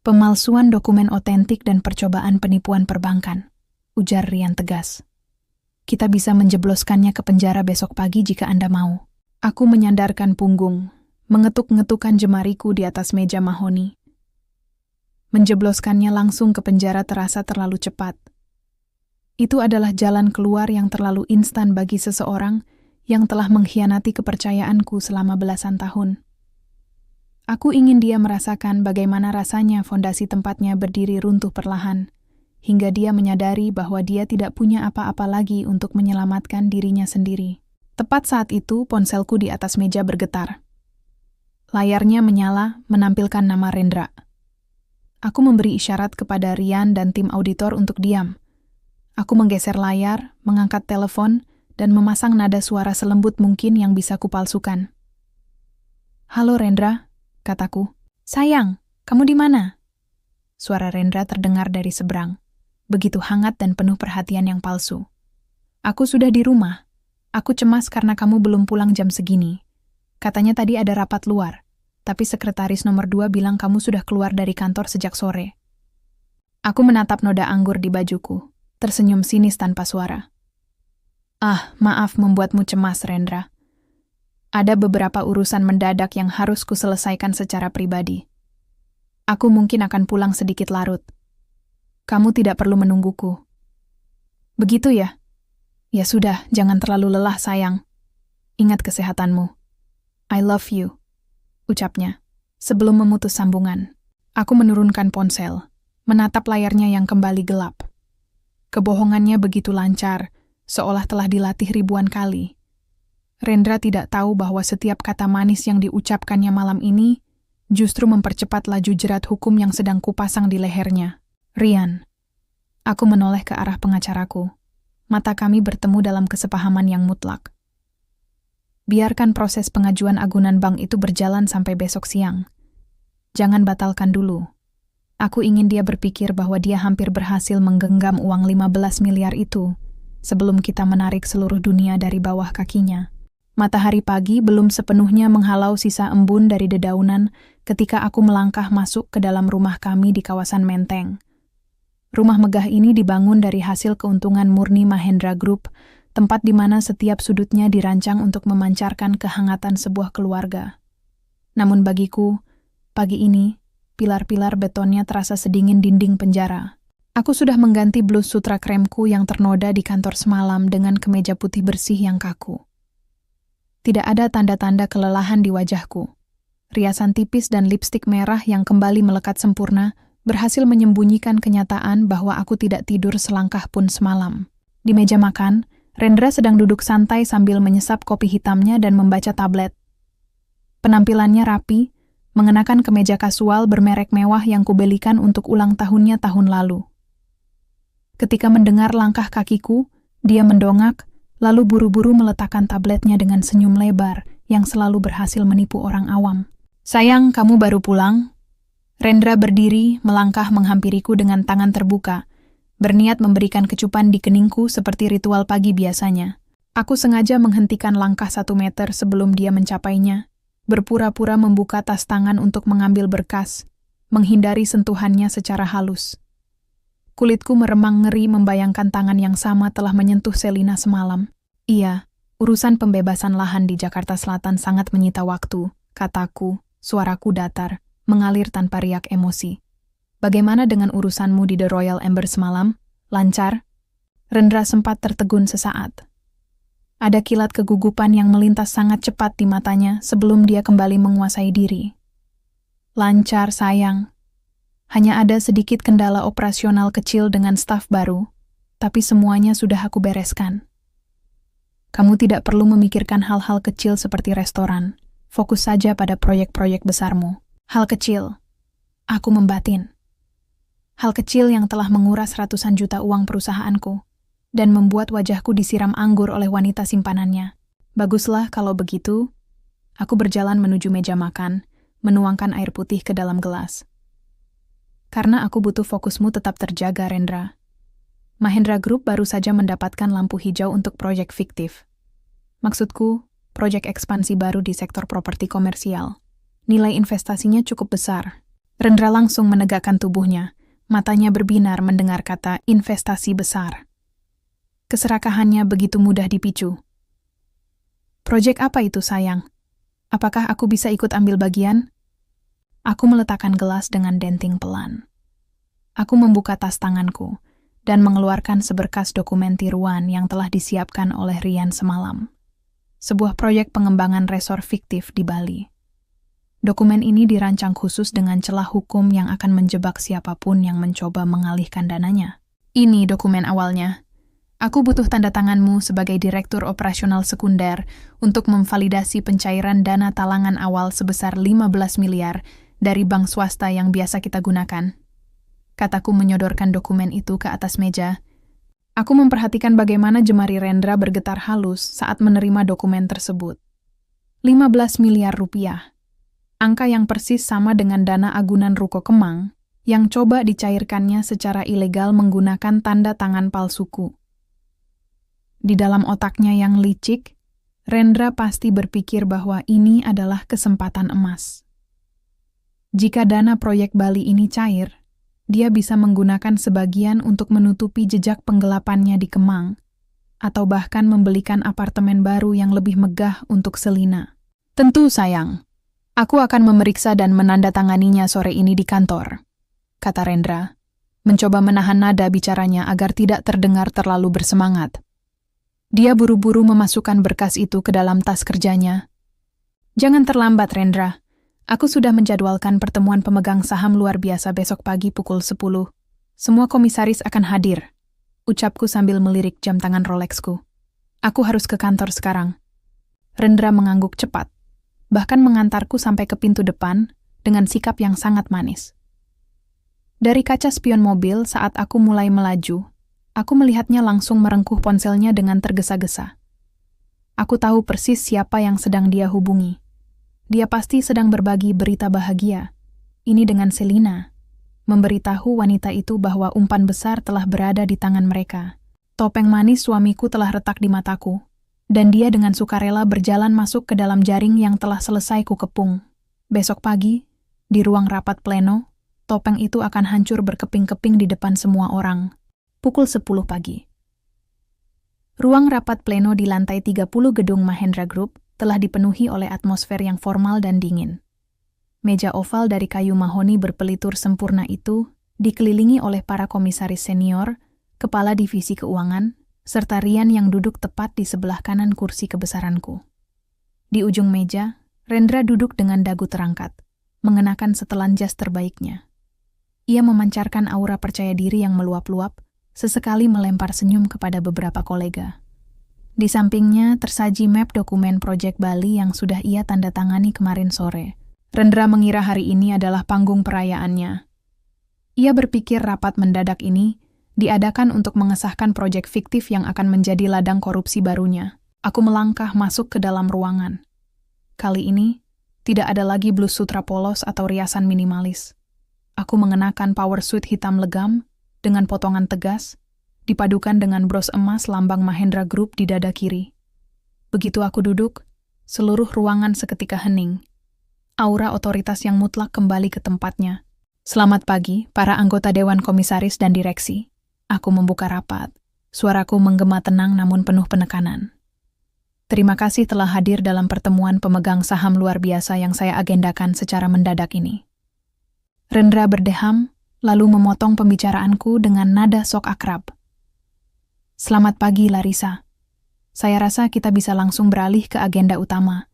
Pemalsuan dokumen otentik dan percobaan penipuan perbankan, ujar Rian tegas. "Kita bisa menjebloskannya ke penjara besok pagi jika Anda mau." Aku menyandarkan punggung, mengetuk-ngetukkan jemariku di atas meja mahoni. Menjebloskannya langsung ke penjara terasa terlalu cepat. Itu adalah jalan keluar yang terlalu instan bagi seseorang yang telah mengkhianati kepercayaanku selama belasan tahun. Aku ingin dia merasakan bagaimana rasanya fondasi tempatnya berdiri runtuh perlahan, hingga dia menyadari bahwa dia tidak punya apa-apa lagi untuk menyelamatkan dirinya sendiri. Tepat saat itu, ponselku di atas meja bergetar. Layarnya menyala, menampilkan nama Rendra. Aku memberi isyarat kepada Rian dan tim auditor untuk diam. Aku menggeser layar, mengangkat telepon, dan memasang nada suara selembut mungkin yang bisa kupalsukan. "Halo Rendra," kataku. "Sayang, kamu di mana?" Suara Rendra terdengar dari seberang, begitu hangat dan penuh perhatian yang palsu. "Aku sudah di rumah. Aku cemas karena kamu belum pulang jam segini. Katanya tadi ada rapat luar, tapi sekretaris nomor 2 bilang kamu sudah keluar dari kantor sejak sore." Aku menatap noda anggur di bajuku, tersenyum sinis tanpa suara. Maaf membuatmu cemas, Rendra. Ada beberapa urusan mendadak yang harus kuselesaikan secara pribadi. Aku mungkin akan pulang sedikit larut. Kamu tidak perlu menungguku." "Begitu ya?" "Ya sudah, jangan terlalu lelah sayang. Ingat kesehatanmu." "I love you," ucapnya, sebelum memutus sambungan. Aku menurunkan ponsel, menatap layarnya yang kembali gelap. Kebohongannya begitu lancar, seolah telah dilatih ribuan kali. Rendra tidak tahu bahwa setiap kata manis yang diucapkannya malam ini justru mempercepat laju jerat hukum yang sedang kupasang di lehernya. "Rian." Aku menoleh ke arah pengacaraku. Mata kami bertemu dalam kesepahaman yang mutlak. "Biarkan proses pengajuan agunan bank itu berjalan sampai besok siang. Jangan batalkan dulu. Aku ingin dia berpikir bahwa dia hampir berhasil menggenggam uang 15 miliar itu sebelum kita menarik seluruh dunia dari bawah kakinya." Matahari pagi belum sepenuhnya menghalau sisa embun dari dedaunan ketika aku melangkah masuk ke dalam rumah kami di kawasan Menteng. Rumah megah ini dibangun dari hasil keuntungan murni Mahendra Group, tempat di mana setiap sudutnya dirancang untuk memancarkan kehangatan sebuah keluarga. Namun bagiku, pagi ini, pilar-pilar betonnya terasa sedingin dinding penjara. Aku sudah mengganti blus sutra kremku yang ternoda di kantor semalam dengan kemeja putih bersih yang kaku. Tidak ada tanda-tanda kelelahan di wajahku. Riasan tipis dan lipstik merah yang kembali melekat sempurna berhasil menyembunyikan kenyataan bahwa aku tidak tidur selangkah pun semalam. Di meja makan, Rendra sedang duduk santai sambil menyesap kopi hitamnya dan membaca tablet. Penampilannya rapi, mengenakan kemeja kasual bermerek mewah yang kubelikan untuk ulang tahunnya tahun lalu. Ketika mendengar langkah kakiku, dia mendongak, lalu buru-buru meletakkan tabletnya dengan senyum lebar yang selalu berhasil menipu orang awam. "Sayang, kamu baru pulang?" Rendra berdiri, melangkah menghampiriku dengan tangan terbuka, berniat memberikan kecupan di keningku seperti ritual pagi biasanya. Aku sengaja menghentikan langkah 1 meter sebelum dia mencapainya, berpura-pura membuka tas tangan untuk mengambil berkas, menghindari sentuhannya secara halus. Kulitku meremang ngeri membayangkan tangan yang sama telah menyentuh Selina semalam. "Iya, urusan pembebasan lahan di Jakarta Selatan sangat menyita waktu," kataku, suaraku datar, mengalir tanpa riak emosi. "Bagaimana dengan urusanmu di The Royal Ember semalam? Lancar?" Rendra sempat tertegun sesaat. Ada kilat kegugupan yang melintas sangat cepat di matanya sebelum dia kembali menguasai diri. "Lancar, sayang. Hanya ada sedikit kendala operasional kecil dengan staf baru, tapi semuanya sudah aku bereskan. Kamu tidak perlu memikirkan hal-hal kecil seperti restoran. Fokus saja pada proyek-proyek besarmu." "Hal kecil?" Aku membatin. Hal kecil yang telah menguras ratusan juta uang perusahaanku dan membuat wajahku disiram anggur oleh wanita simpanannya. "Baguslah kalau begitu." Aku berjalan menuju meja makan, menuangkan air putih ke dalam gelas. "Karena aku butuh fokusmu tetap terjaga, Rendra. Mahendra Group baru saja mendapatkan lampu hijau untuk proyek fiktif. Maksudku, proyek ekspansi baru di sektor properti komersial. Nilai investasinya cukup besar." Rendra langsung menegakkan tubuhnya, matanya berbinar mendengar kata investasi besar. Keserakahannya begitu mudah dipicu. "Proyek apa itu, sayang? Apakah aku bisa ikut ambil bagian?" Aku meletakkan gelas dengan denting pelan. Aku membuka tas tanganku dan mengeluarkan seberkas dokumen tiruan yang telah disiapkan oleh Rian semalam. Sebuah proyek pengembangan resor fiktif di Bali. Dokumen ini dirancang khusus dengan celah hukum yang akan menjebak siapapun yang mencoba mengalihkan dananya. "Ini dokumen awalnya. Aku butuh tanda tanganmu sebagai Direktur Operasional Sekunder untuk memvalidasi pencairan dana talangan awal sebesar 15 miliar dari bank swasta yang biasa kita gunakan." Kataku menyodorkan dokumen itu ke atas meja. Aku memperhatikan bagaimana jemari Rendra bergetar halus saat menerima dokumen tersebut. 15 miliar rupiah. Angka yang persis sama dengan dana agunan Ruko Kemang yang coba dicairkannya secara ilegal menggunakan tanda tangan palsuku. Di dalam otaknya yang licik, Rendra pasti berpikir bahwa ini adalah kesempatan emas. Jika dana proyek Bali ini cair, dia bisa menggunakan sebagian untuk menutupi jejak penggelapannya di Kemang, atau bahkan membelikan apartemen baru yang lebih megah untuk Selina. "Tentu, sayang. Aku akan memeriksa dan menandatanganinya sore ini di kantor," kata Rendra, mencoba menahan nada bicaranya agar tidak terdengar terlalu bersemangat. Dia buru-buru memasukkan berkas itu ke dalam tas kerjanya. "Jangan terlambat, Rendra. Aku sudah menjadwalkan pertemuan pemegang saham luar biasa besok pagi pukul 10. Semua komisaris akan hadir," ucapku sambil melirik jam tangan Rolexku. "Aku harus ke kantor sekarang." Rendra mengangguk cepat, bahkan mengantarku sampai ke pintu depan dengan sikap yang sangat manis. Dari kaca spion mobil saat aku mulai melaju, aku melihatnya langsung merengkuh ponselnya dengan tergesa-gesa. Aku tahu persis siapa yang sedang dia hubungi. Dia pasti sedang berbagi berita bahagia. Ini dengan Selina. Memberitahu wanita itu bahwa umpan besar telah berada di tangan mereka. Topeng manis suamiku telah retak di mataku, dan dia dengan sukarela berjalan masuk ke dalam jaring yang telah selesai kukepung. Besok pagi, di ruang rapat pleno, topeng itu akan hancur berkeping-keping di depan semua orang. Pukul 10 pagi. Ruang rapat pleno di lantai 30 gedung Mahendra Group telah dipenuhi oleh atmosfer yang formal dan dingin. Meja oval dari kayu mahoni berpelitur sempurna itu dikelilingi oleh para komisaris senior, kepala divisi keuangan, serta Rian yang duduk tepat di sebelah kanan kursi kebesaranku. Di ujung meja, Rendra duduk dengan dagu terangkat, mengenakan setelan jas terbaiknya. Ia memancarkan aura percaya diri yang meluap-luap, sesekali melempar senyum kepada beberapa kolega. Di sampingnya tersaji map dokumen proyek Bali yang sudah ia tanda tangani kemarin sore. Rendra mengira hari ini adalah panggung perayaannya. Ia berpikir rapat mendadak ini diadakan untuk mengesahkan proyek fiktif yang akan menjadi ladang korupsi barunya. Aku melangkah masuk ke dalam ruangan. Kali ini, tidak ada lagi blus sutra polos atau riasan minimalis. Aku mengenakan power suit hitam legam dengan potongan tegas, dipadukan dengan bros emas lambang Mahendra Group di dada kiri. Begitu aku duduk, seluruh ruangan seketika hening. Aura otoritas yang mutlak kembali ke tempatnya. Selamat pagi, para anggota Dewan Komisaris dan Direksi. Aku membuka rapat. Suaraku menggema tenang namun penuh penekanan. Terima kasih telah hadir dalam pertemuan pemegang saham luar biasa yang saya agendakan secara mendadak ini. Rendra berdeham, lalu memotong pembicaraanku dengan nada sok akrab. Selamat pagi, Larissa. Saya rasa kita bisa langsung beralih ke agenda utama,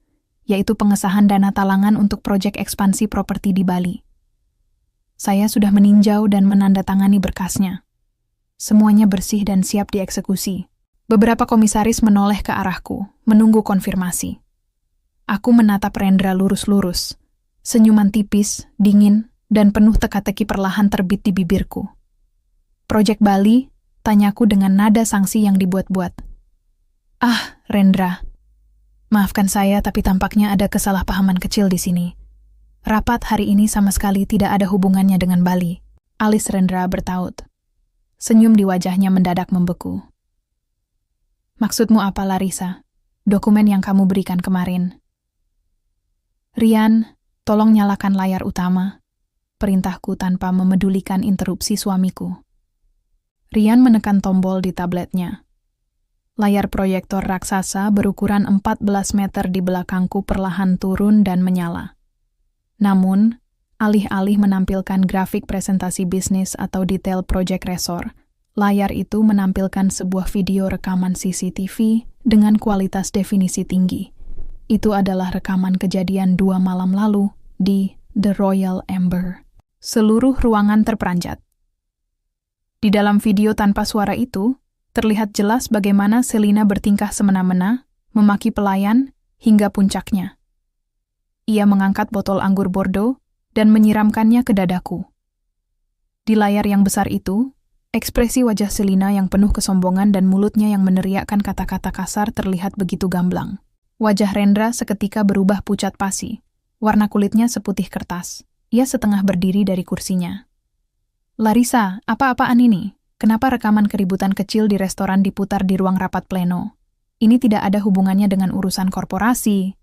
yaitu pengesahan dana talangan untuk proyek ekspansi properti di Bali. Saya sudah meninjau dan menandatangani berkasnya. Semuanya bersih dan siap dieksekusi. Beberapa komisaris menoleh ke arahku, menunggu konfirmasi. Aku menatap Rendra lurus-lurus. Senyuman tipis, dingin, dan penuh teka-teki perlahan terbit di bibirku. Proyek Bali, tanyaku dengan nada sangsi yang dibuat-buat. Ah, Rendra. Maafkan saya, tapi tampaknya ada kesalahpahaman kecil di sini. Rapat hari ini sama sekali tidak ada hubungannya dengan Bali. Alis Rendra bertaut. Senyum di wajahnya mendadak membeku. Maksudmu apa, Larissa? Dokumen yang kamu berikan kemarin. Rian, tolong nyalakan layar utama. Perintahku tanpa memedulikan interupsi suamiku. Rian menekan tombol di tabletnya. Layar proyektor raksasa berukuran 14 meter di belakangku perlahan turun dan menyala. Namun, alih-alih menampilkan grafik presentasi bisnis atau detail proyek resor, layar itu menampilkan sebuah video rekaman CCTV dengan kualitas definisi tinggi. Itu adalah rekaman kejadian 2 malam lalu di The Royal Amber. Seluruh ruangan terperanjat. Di dalam video tanpa suara itu, terlihat jelas bagaimana Selina bertingkah semena-mena, memaki pelayan, hingga puncaknya. Ia mengangkat botol anggur Bordeaux dan menyiramkannya ke dadaku. Di layar yang besar itu, ekspresi wajah Selina yang penuh kesombongan dan mulutnya yang meneriakkan kata-kata kasar terlihat begitu gamblang. Wajah Rendra seketika berubah pucat pasi. Warna kulitnya seputih kertas. Ia setengah berdiri dari kursinya. Larissa, apa-apaan ini? Kenapa rekaman keributan kecil di restoran diputar di ruang rapat pleno? Ini tidak ada hubungannya dengan urusan korporasi.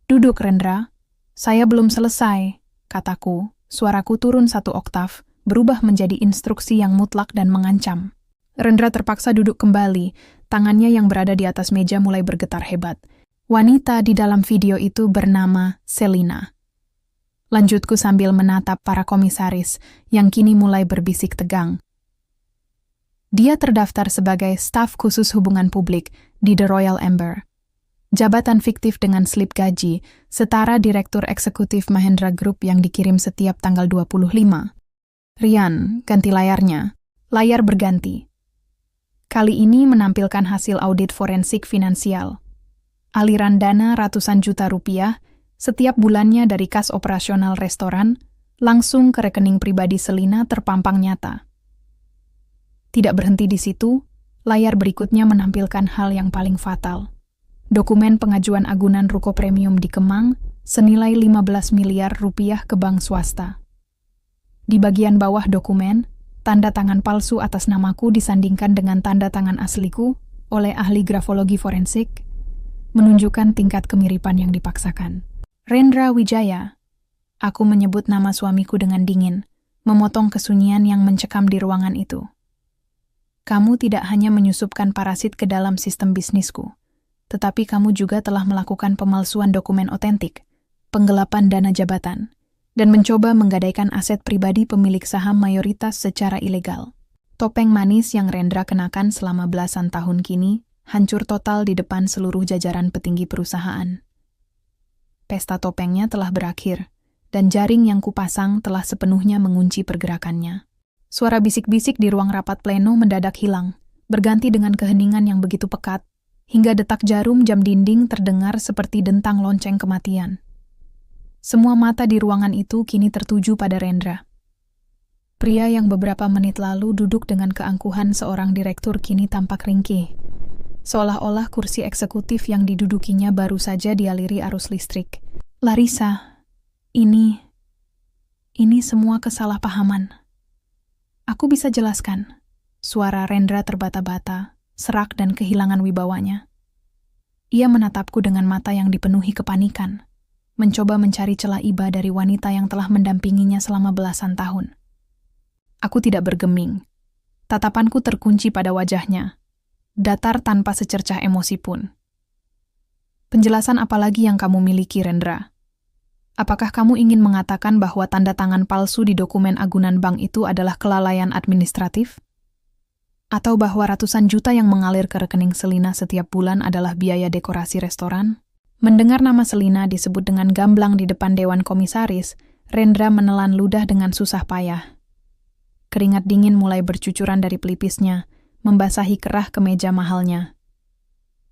Duduk, Rendra. Saya belum selesai, kataku. Suaraku turun 1 oktav, berubah menjadi instruksi yang mutlak dan mengancam. Rendra terpaksa duduk kembali, tangannya yang berada di atas meja mulai bergetar hebat. Wanita di dalam video itu bernama Selina. Lanjutku sambil menatap para komisaris yang kini mulai berbisik tegang. Dia terdaftar sebagai staf khusus hubungan publik di The Royal Amber. Jabatan fiktif dengan slip gaji, setara Direktur Eksekutif Mahendra Group yang dikirim setiap tanggal 25. Rian, ganti layarnya. Layar berganti. Kali ini menampilkan hasil audit forensik finansial. Aliran dana ratusan juta rupiah setiap bulannya dari kas operasional restoran langsung ke rekening pribadi Selina terpampang nyata. Tidak berhenti di situ, layar berikutnya menampilkan hal yang paling fatal. Dokumen pengajuan agunan ruko premium di Kemang senilai 15 miliar rupiah ke bank swasta. Di bagian bawah dokumen, tanda tangan palsu atas namaku disandingkan dengan tanda tangan asliku oleh ahli grafologi forensik, menunjukkan tingkat kemiripan yang dipaksakan. Rendra Wijaya. Aku menyebut nama suamiku dengan dingin, memotong kesunyian yang mencekam di ruangan itu. Kamu tidak hanya menyusupkan parasit ke dalam sistem bisnisku, tetapi kamu juga telah melakukan pemalsuan dokumen otentik, penggelapan dana jabatan, dan mencoba menggadaikan aset pribadi pemilik saham mayoritas secara ilegal. Topeng manis yang Rendra kenakan selama belasan tahun kini hancur total di depan seluruh jajaran petinggi perusahaan. Pesta topengnya telah berakhir, dan jaring yang kupasang telah sepenuhnya mengunci pergerakannya. Suara bisik-bisik di ruang rapat pleno mendadak hilang, berganti dengan keheningan yang begitu pekat, hingga detak jarum jam dinding terdengar seperti dentang lonceng kematian. Semua mata di ruangan itu kini tertuju pada Rendra. Pria yang beberapa menit lalu duduk dengan keangkuhan seorang direktur kini tampak ringkih, seolah-olah kursi eksekutif yang didudukinya baru saja dialiri arus listrik. Larissa, ini semua kesalahpahaman. Aku bisa jelaskan. Suara Rendra terbata-bata, serak dan kehilangan wibawanya. Ia menatapku dengan mata yang dipenuhi kepanikan, mencoba mencari celah iba dari wanita yang telah mendampinginya selama belasan tahun. Aku tidak bergeming. Tatapanku terkunci pada wajahnya, datar tanpa secercah emosi pun. Penjelasan apa lagi yang kamu miliki, Rendra? Apakah kamu ingin mengatakan bahwa tanda tangan palsu di dokumen agunan bank itu adalah kelalaian administratif? Atau bahwa ratusan juta yang mengalir ke rekening Selina setiap bulan adalah biaya dekorasi restoran? Mendengar nama Selina disebut dengan gamblang di depan Dewan Komisaris, Rendra menelan ludah dengan susah payah. Keringat dingin mulai bercucuran dari pelipisnya, membasahi kerah kemeja mahalnya.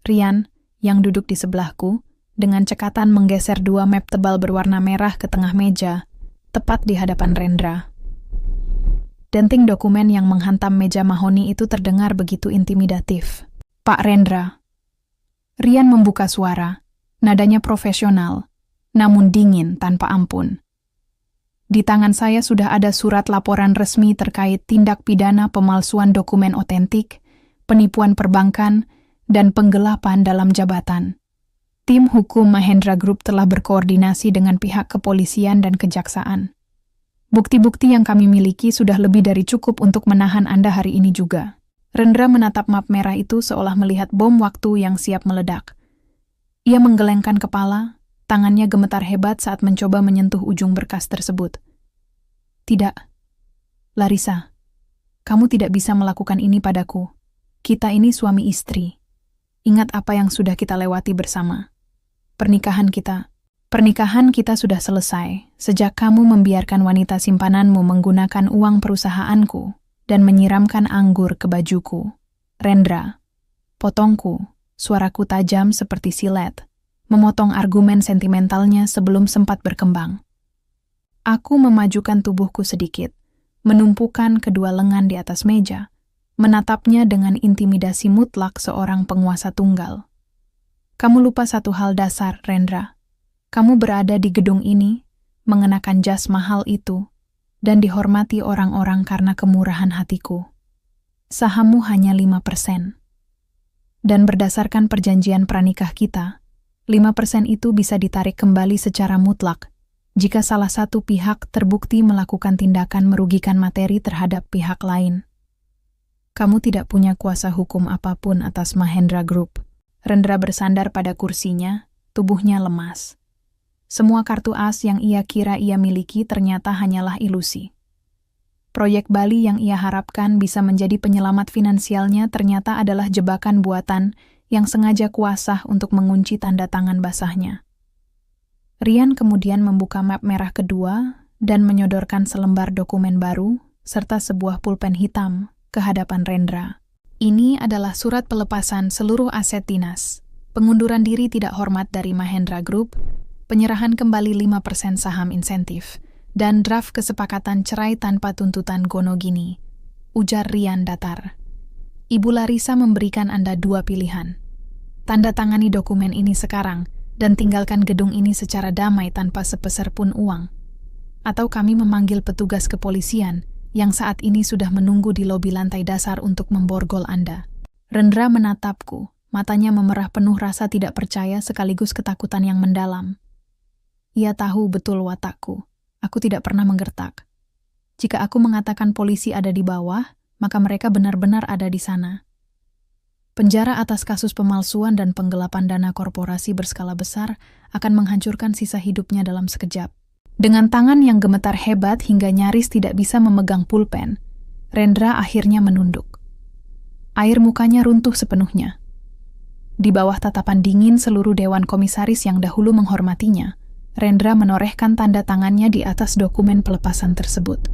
Rian, yang duduk di sebelahku, dengan cekatan menggeser 2 map tebal berwarna merah ke tengah meja, tepat di hadapan Rendra. Denting dokumen yang menghantam meja mahoni itu terdengar begitu intimidatif. Pak Rendra. Rian membuka suara. Nadanya profesional, namun dingin tanpa ampun. Di tangan saya sudah ada surat laporan resmi terkait tindak pidana pemalsuan dokumen otentik, penipuan perbankan, dan penggelapan dalam jabatan. Tim hukum Mahendra Group telah berkoordinasi dengan pihak kepolisian dan kejaksaan. Bukti-bukti yang kami miliki sudah lebih dari cukup untuk menahan Anda hari ini juga. Rendra menatap map merah itu seolah melihat bom waktu yang siap meledak. Ia menggelengkan kepala, tangannya gemetar hebat saat mencoba menyentuh ujung berkas tersebut. Tidak, Larissa, kamu tidak bisa melakukan ini padaku. Kita ini suami istri. Ingat apa yang sudah kita lewati bersama. Pernikahan kita sudah selesai sejak kamu membiarkan wanita simpananmu menggunakan uang perusahaanku dan menyiramkan anggur ke bajuku. Rendra, potongku. Suaraku tajam seperti silet, memotong argumen sentimentalnya sebelum sempat berkembang. Aku memajukan tubuhku sedikit, menumpukan kedua lengan di atas meja, menatapnya dengan intimidasi mutlak seorang penguasa tunggal. Kamu lupa satu hal dasar, Rendra. Kamu berada di gedung ini, mengenakan jas mahal itu, dan dihormati orang-orang karena kemurahan hatiku. Sahammu hanya 5%. Dan berdasarkan perjanjian pranikah kita, 5% itu bisa ditarik kembali secara mutlak jika salah satu pihak terbukti melakukan tindakan merugikan materi terhadap pihak lain. Kamu tidak punya kuasa hukum apapun atas Mahendra Group. Rendra bersandar pada kursinya, tubuhnya lemas. Semua kartu as yang ia kira ia miliki ternyata hanyalah ilusi. Proyek Bali yang ia harapkan bisa menjadi penyelamat finansialnya ternyata adalah jebakan buatan yang sengaja kuasah untuk mengunci tanda tangan basahnya. Rian kemudian membuka map merah kedua dan menyodorkan selembar dokumen baru serta sebuah pulpen hitam ke hadapan Rendra. Ini adalah surat pelepasan seluruh aset dinas, pengunduran diri tidak hormat dari Mahendra Group, penyerahan kembali 5% saham insentif, dan draft kesepakatan cerai tanpa tuntutan Gonogini, ujar Rian datar. Ibu Larissa memberikan Anda 2 pilihan. Tanda tangani dokumen ini sekarang dan tinggalkan gedung ini secara damai tanpa sepeser pun uang. Atau kami memanggil petugas kepolisian yang saat ini sudah menunggu di lobi lantai dasar untuk memborgol Anda. Rendra menatapku, matanya memerah penuh rasa tidak percaya sekaligus ketakutan yang mendalam. Ia tahu betul watakku. Aku tidak pernah menggertak. Jika aku mengatakan polisi ada di bawah, maka mereka benar-benar ada di sana. Penjara atas kasus pemalsuan dan penggelapan dana korporasi berskala besar akan menghancurkan sisa hidupnya dalam sekejap. Dengan tangan yang gemetar hebat hingga nyaris tidak bisa memegang pulpen, Rendra akhirnya menunduk. Air mukanya runtuh sepenuhnya. Di bawah tatapan dingin seluruh dewan komisaris yang dahulu menghormatinya, Rendra menorehkan tanda tangannya di atas dokumen pelepasan tersebut.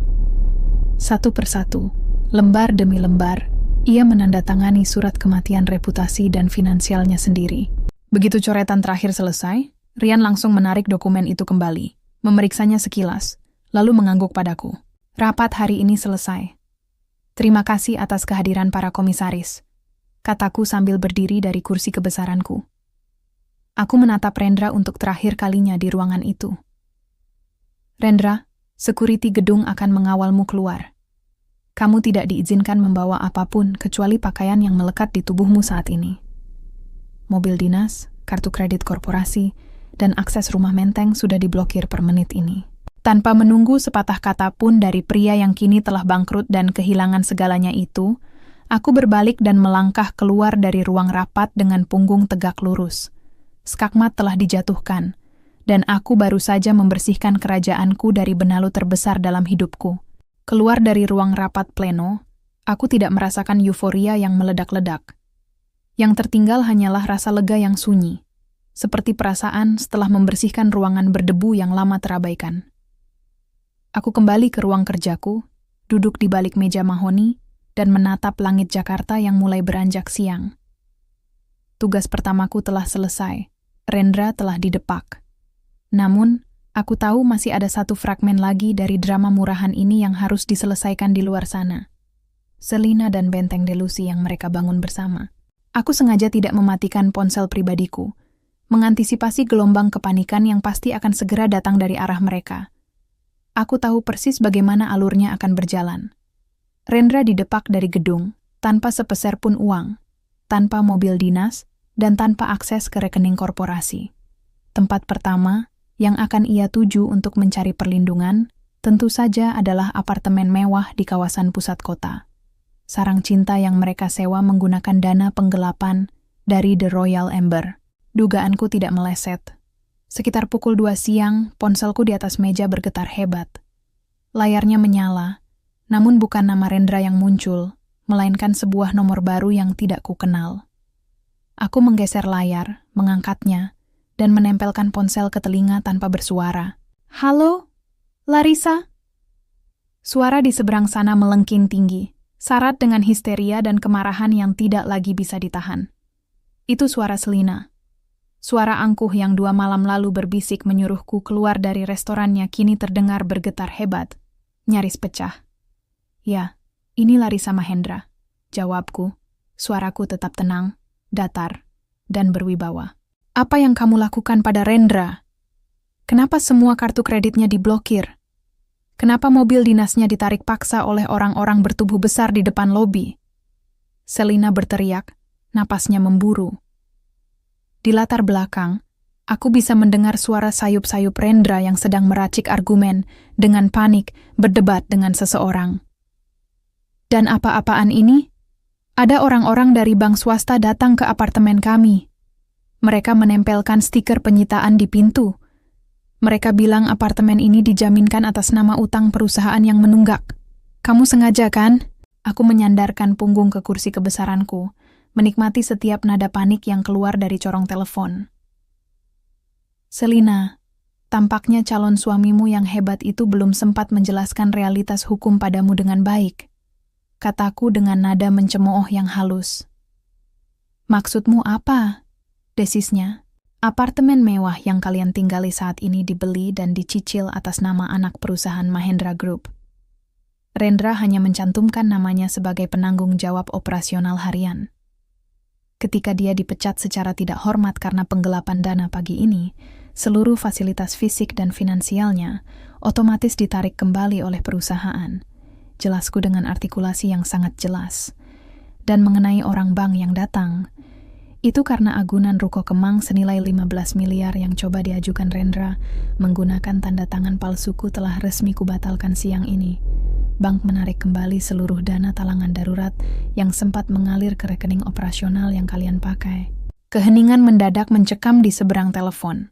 Satu persatu, lembar demi lembar, ia menandatangani surat kematian reputasi dan finansialnya sendiri. Begitu coretan terakhir selesai, Rian langsung menarik dokumen itu kembali, memeriksanya sekilas, lalu mengangguk padaku. Rapat hari ini selesai. Terima kasih atas kehadiran para komisaris, kataku sambil berdiri dari kursi kebesaranku. Aku menatap Rendra untuk terakhir kalinya di ruangan itu. Rendra, security gedung akan mengawalmu keluar. Kamu tidak diizinkan membawa apapun kecuali pakaian yang melekat di tubuhmu saat ini. Mobil dinas, kartu kredit korporasi, dan akses rumah menteng sudah diblokir per menit ini. Tanpa menunggu sepatah kata pun dari pria yang kini telah bangkrut dan kehilangan segalanya itu, aku berbalik dan melangkah keluar dari ruang rapat dengan punggung tegak lurus. Skakmat telah dijatuhkan, dan aku baru saja membersihkan kerajaanku dari benalu terbesar dalam hidupku. Keluar dari ruang rapat pleno, aku tidak merasakan euforia yang meledak-ledak. Yang tertinggal hanyalah rasa lega yang sunyi, seperti perasaan setelah membersihkan ruangan berdebu yang lama terabaikan. Aku kembali ke ruang kerjaku, duduk di balik meja mahoni, dan menatap langit Jakarta yang mulai beranjak siang. Tugas pertamaku telah selesai, Rendra telah didepak. Namun, aku tahu masih ada satu fragmen lagi dari drama murahan ini yang harus diselesaikan di luar sana. Selina dan benteng delusi yang mereka bangun bersama. Aku sengaja tidak mematikan ponsel pribadiku, mengantisipasi gelombang kepanikan yang pasti akan segera datang dari arah mereka. Aku tahu persis bagaimana alurnya akan berjalan. Rendra didepak dari gedung, tanpa sepeser pun uang, tanpa mobil dinas, dan tanpa akses ke rekening korporasi. Tempat pertama yang akan ia tuju untuk mencari perlindungan, tentu saja adalah apartemen mewah di kawasan pusat kota. Sarang cinta yang mereka sewa menggunakan dana penggelapan dari The Royal Ember. Dugaanku tidak meleset. Sekitar pukul 2 siang, ponselku di atas meja bergetar hebat. Layarnya menyala, namun bukan nama Rendra yang muncul, melainkan sebuah nomor baru yang tidak kukenal. Aku menggeser layar, mengangkatnya, dan menempelkan ponsel ke telinga tanpa bersuara. Halo, Larissa? Suara di seberang sana melengking tinggi, syarat dengan histeria dan kemarahan yang tidak lagi bisa ditahan. Itu suara Selina. Suara angkuh yang 2 malam lalu berbisik menyuruhku keluar dari restorannya kini terdengar bergetar hebat, nyaris pecah. Ya, ini Larissa Mahendra, jawabku. Suaraku tetap tenang, datar, dan berwibawa. Apa yang kamu lakukan pada Rendra? Kenapa semua kartu kreditnya diblokir? Kenapa mobil dinasnya ditarik paksa oleh orang-orang bertubuh besar di depan lobi? Selina berteriak, napasnya memburu. Di latar belakang, aku bisa mendengar suara sayup-sayup Rendra yang sedang meracik argumen dengan panik berdebat dengan seseorang. Dan apa-apaan ini? Ada orang-orang dari bank swasta datang ke apartemen kami. Mereka menempelkan stiker penyitaan di pintu. Mereka bilang apartemen ini dijaminkan atas nama utang perusahaan yang menunggak. Kamu sengaja kan? Aku menyandarkan punggung ke kursi kebesaranku, menikmati setiap nada panik yang keluar dari corong telepon. Selina, tampaknya calon suamimu yang hebat itu belum sempat menjelaskan realitas hukum padamu dengan baik, kataku dengan nada mencemooh yang halus. Maksudmu apa? Desisnya. Apartemen mewah yang kalian tinggali saat ini dibeli dan dicicil atas nama anak perusahaan Mahendra Group. Rendra hanya mencantumkan namanya sebagai penanggung jawab operasional harian. Ketika dia dipecat secara tidak hormat karena penggelapan dana pagi ini, seluruh fasilitas fisik dan finansialnya otomatis ditarik kembali oleh perusahaan. Jelasku dengan artikulasi yang sangat jelas. Dan mengenai orang bank yang datang, itu karena agunan ruko kemang senilai 15 miliar yang coba diajukan Rendra menggunakan tanda tangan palsuku telah resmi kubatalkan siang ini. Bank menarik kembali seluruh dana talangan darurat yang sempat mengalir ke rekening operasional yang kalian pakai. Keheningan mendadak mencekam di seberang telepon.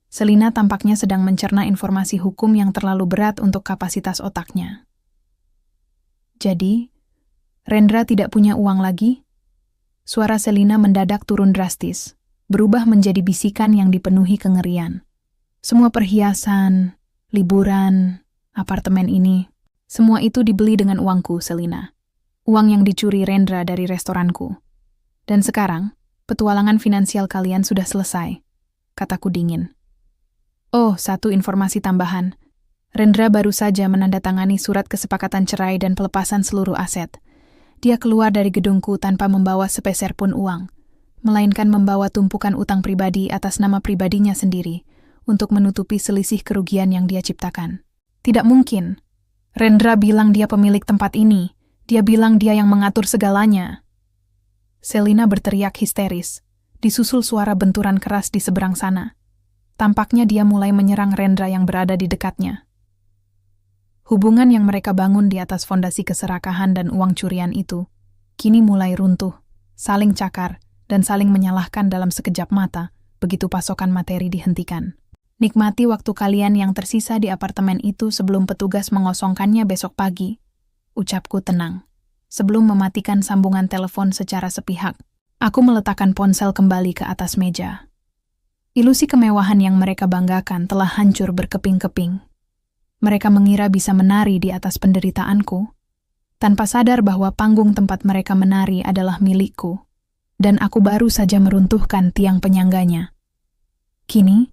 Selina tampaknya sedang mencerna informasi hukum yang terlalu berat untuk kapasitas otaknya. Jadi, Rendra tidak punya uang lagi? Suara Selina mendadak turun drastis, berubah menjadi bisikan yang dipenuhi kengerian. Semua perhiasan, liburan, apartemen ini, semua itu dibeli dengan uangku, Selina. Uang yang dicuri Rendra dari restoranku. Dan sekarang, petualangan finansial kalian sudah selesai, kataku dingin. Oh, satu informasi tambahan. Rendra baru saja menandatangani surat kesepakatan cerai dan pelepasan seluruh aset. Dia keluar dari gedungku tanpa membawa sepeser pun uang, melainkan membawa tumpukan utang pribadi atas nama pribadinya sendiri untuk menutupi selisih kerugian yang dia ciptakan. Tidak mungkin. Rendra bilang dia pemilik tempat ini. Dia bilang dia yang mengatur segalanya. Selina berteriak histeris, disusul suara benturan keras di seberang sana. Tampaknya dia mulai menyerang Rendra yang berada di dekatnya. Hubungan yang mereka bangun di atas fondasi keserakahan dan uang curian itu, kini mulai runtuh, saling cakar, dan saling menyalahkan dalam sekejap mata, begitu pasokan materi dihentikan. Nikmati waktu kalian yang tersisa di apartemen itu sebelum petugas mengosongkannya besok pagi, ucapku tenang. Sebelum mematikan sambungan telepon secara sepihak, aku meletakkan ponsel kembali ke atas meja. Ilusi kemewahan yang mereka banggakan telah hancur berkeping-keping. Mereka mengira bisa menari di atas penderitaanku, tanpa sadar bahwa panggung tempat mereka menari adalah milikku, dan aku baru saja meruntuhkan tiang penyangganya. Kini,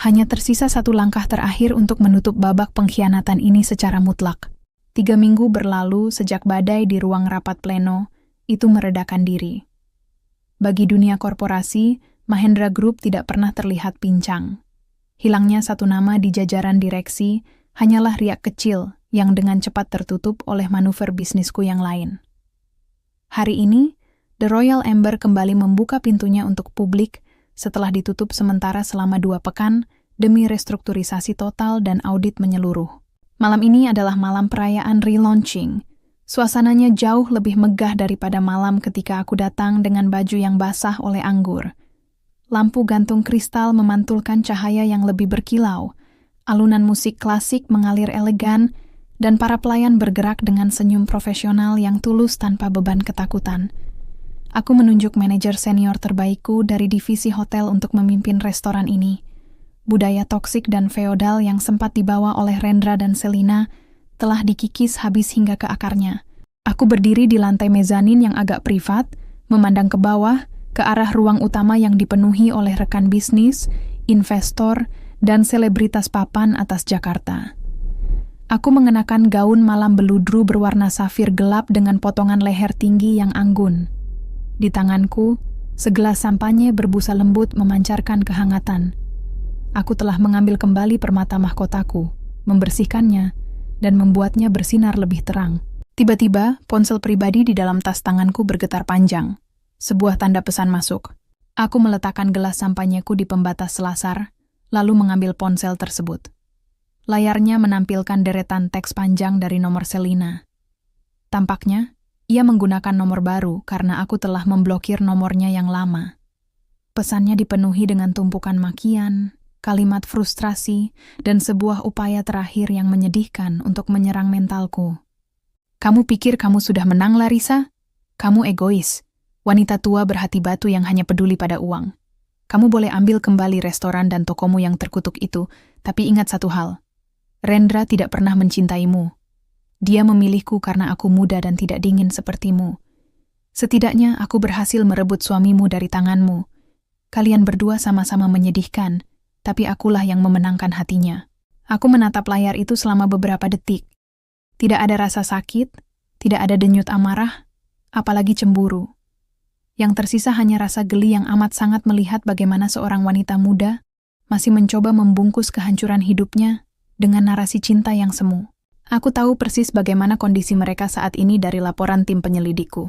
hanya tersisa satu langkah terakhir untuk menutup babak pengkhianatan ini secara mutlak. 3 minggu berlalu sejak badai di ruang rapat pleno itu meredakan diri. Bagi dunia korporasi, Mahendra Group tidak pernah terlihat pincang. Hilangnya satu nama di jajaran direksi hanyalah riak kecil yang dengan cepat tertutup oleh manuver bisnisku yang lain. Hari ini, The Royal Amber kembali membuka pintunya untuk publik setelah ditutup sementara selama 2 pekan demi restrukturisasi total dan audit menyeluruh. Malam ini adalah malam perayaan relaunching. Suasananya jauh lebih megah daripada malam ketika aku datang dengan baju yang basah oleh anggur. Lampu gantung kristal memantulkan cahaya yang lebih berkilau, alunan musik klasik mengalir elegan, dan para pelayan bergerak dengan senyum profesional yang tulus tanpa beban ketakutan. Aku menunjuk manajer senior terbaikku dari divisi hotel untuk memimpin restoran ini. Budaya toksik dan feodal yang sempat dibawa oleh Rendra dan Selina telah dikikis habis hingga ke akarnya. Aku berdiri di lantai mezanin yang agak privat, memandang ke bawah, ke arah ruang utama yang dipenuhi oleh rekan bisnis, investor, dan selebritas papan atas Jakarta. Aku mengenakan gaun malam beludru berwarna safir gelap dengan potongan leher tinggi yang anggun. Di tanganku, segelas sampanye berbusa lembut memancarkan kehangatan. Aku telah mengambil kembali permata mahkotaku, membersihkannya, dan membuatnya bersinar lebih terang. Tiba-tiba, ponsel pribadi di dalam tas tanganku bergetar panjang. Sebuah tanda pesan masuk. Aku meletakkan gelas sampanyeku di pembatas selasar, lalu mengambil ponsel tersebut. Layarnya menampilkan deretan teks panjang dari nomor Selina. Tampaknya, ia menggunakan nomor baru karena aku telah memblokir nomornya yang lama. Pesannya dipenuhi dengan tumpukan makian, kalimat frustrasi, dan sebuah upaya terakhir yang menyedihkan untuk menyerang mentalku. Kamu pikir kamu sudah menang, Larissa? Kamu egois. Wanita tua berhati batu yang hanya peduli pada uang. Kamu boleh ambil kembali restoran dan tokomu yang terkutuk itu, tapi ingat satu hal. Rendra tidak pernah mencintaimu. Dia memilihku karena aku muda dan tidak dingin sepertimu. Setidaknya aku berhasil merebut suamimu dari tanganmu. Kalian berdua sama-sama menyedihkan, tapi akulah yang memenangkan hatinya. Aku menatap layar itu selama beberapa detik. Tidak ada rasa sakit, tidak ada denyut amarah, apalagi cemburu. Yang tersisa hanya rasa geli yang amat sangat melihat bagaimana seorang wanita muda masih mencoba membungkus kehancuran hidupnya dengan narasi cinta yang semu. Aku tahu persis bagaimana kondisi mereka saat ini dari laporan tim penyelidikku.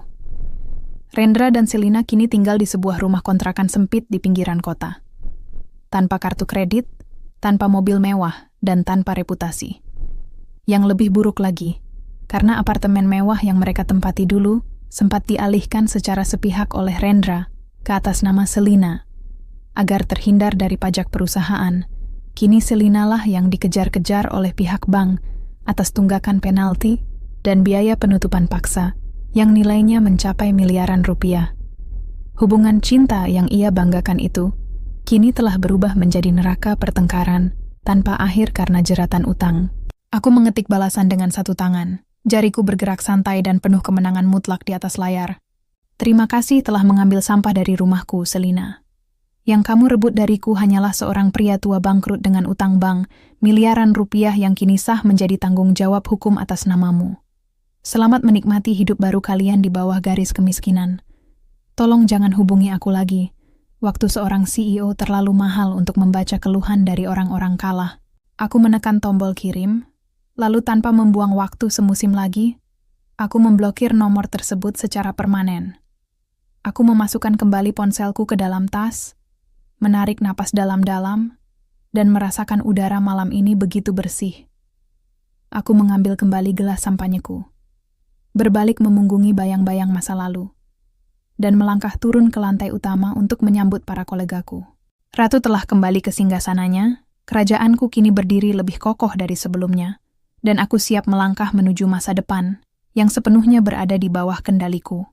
Rendra dan Selina kini tinggal di sebuah rumah kontrakan sempit di pinggiran kota. Tanpa kartu kredit, tanpa mobil mewah, dan tanpa reputasi. Yang lebih buruk lagi, karena apartemen mewah yang mereka tempati dulu sempat dialihkan secara sepihak oleh Rendra ke atas nama Selina, agar terhindar dari pajak perusahaan Kini Selina lah yang dikejar-kejar oleh pihak bank atas tunggakan penalti dan biaya penutupan paksa yang nilainya mencapai miliaran rupiah. Hubungan cinta yang ia banggakan itu kini telah berubah menjadi neraka pertengkaran tanpa akhir karena jeratan utang. Aku mengetik balasan dengan satu tangan. Jariku bergerak santai dan penuh kemenangan mutlak di atas layar. Terima kasih telah mengambil sampah dari rumahku, Selina. Yang kamu rebut dariku hanyalah seorang pria tua bangkrut dengan utang bank, miliaran rupiah yang kini sah menjadi tanggung jawab hukum atas namamu. Selamat menikmati hidup baru kalian di bawah garis kemiskinan. Tolong jangan hubungi aku lagi. Waktu seorang CEO terlalu mahal untuk membaca keluhan dari orang-orang kalah. Aku menekan tombol kirim, lalu tanpa membuang waktu semusim lagi, aku memblokir nomor tersebut secara permanen. Aku memasukkan kembali ponselku ke dalam tas, menarik napas dalam-dalam, dan merasakan udara malam ini begitu bersih. Aku mengambil kembali gelas sampanyeku, berbalik memunggungi bayang-bayang masa lalu, dan melangkah turun ke lantai utama untuk menyambut para kolegaku. Ratu telah kembali ke singgasananya, kerajaanku kini berdiri lebih kokoh dari sebelumnya, dan aku siap melangkah menuju masa depan yang sepenuhnya berada di bawah kendaliku.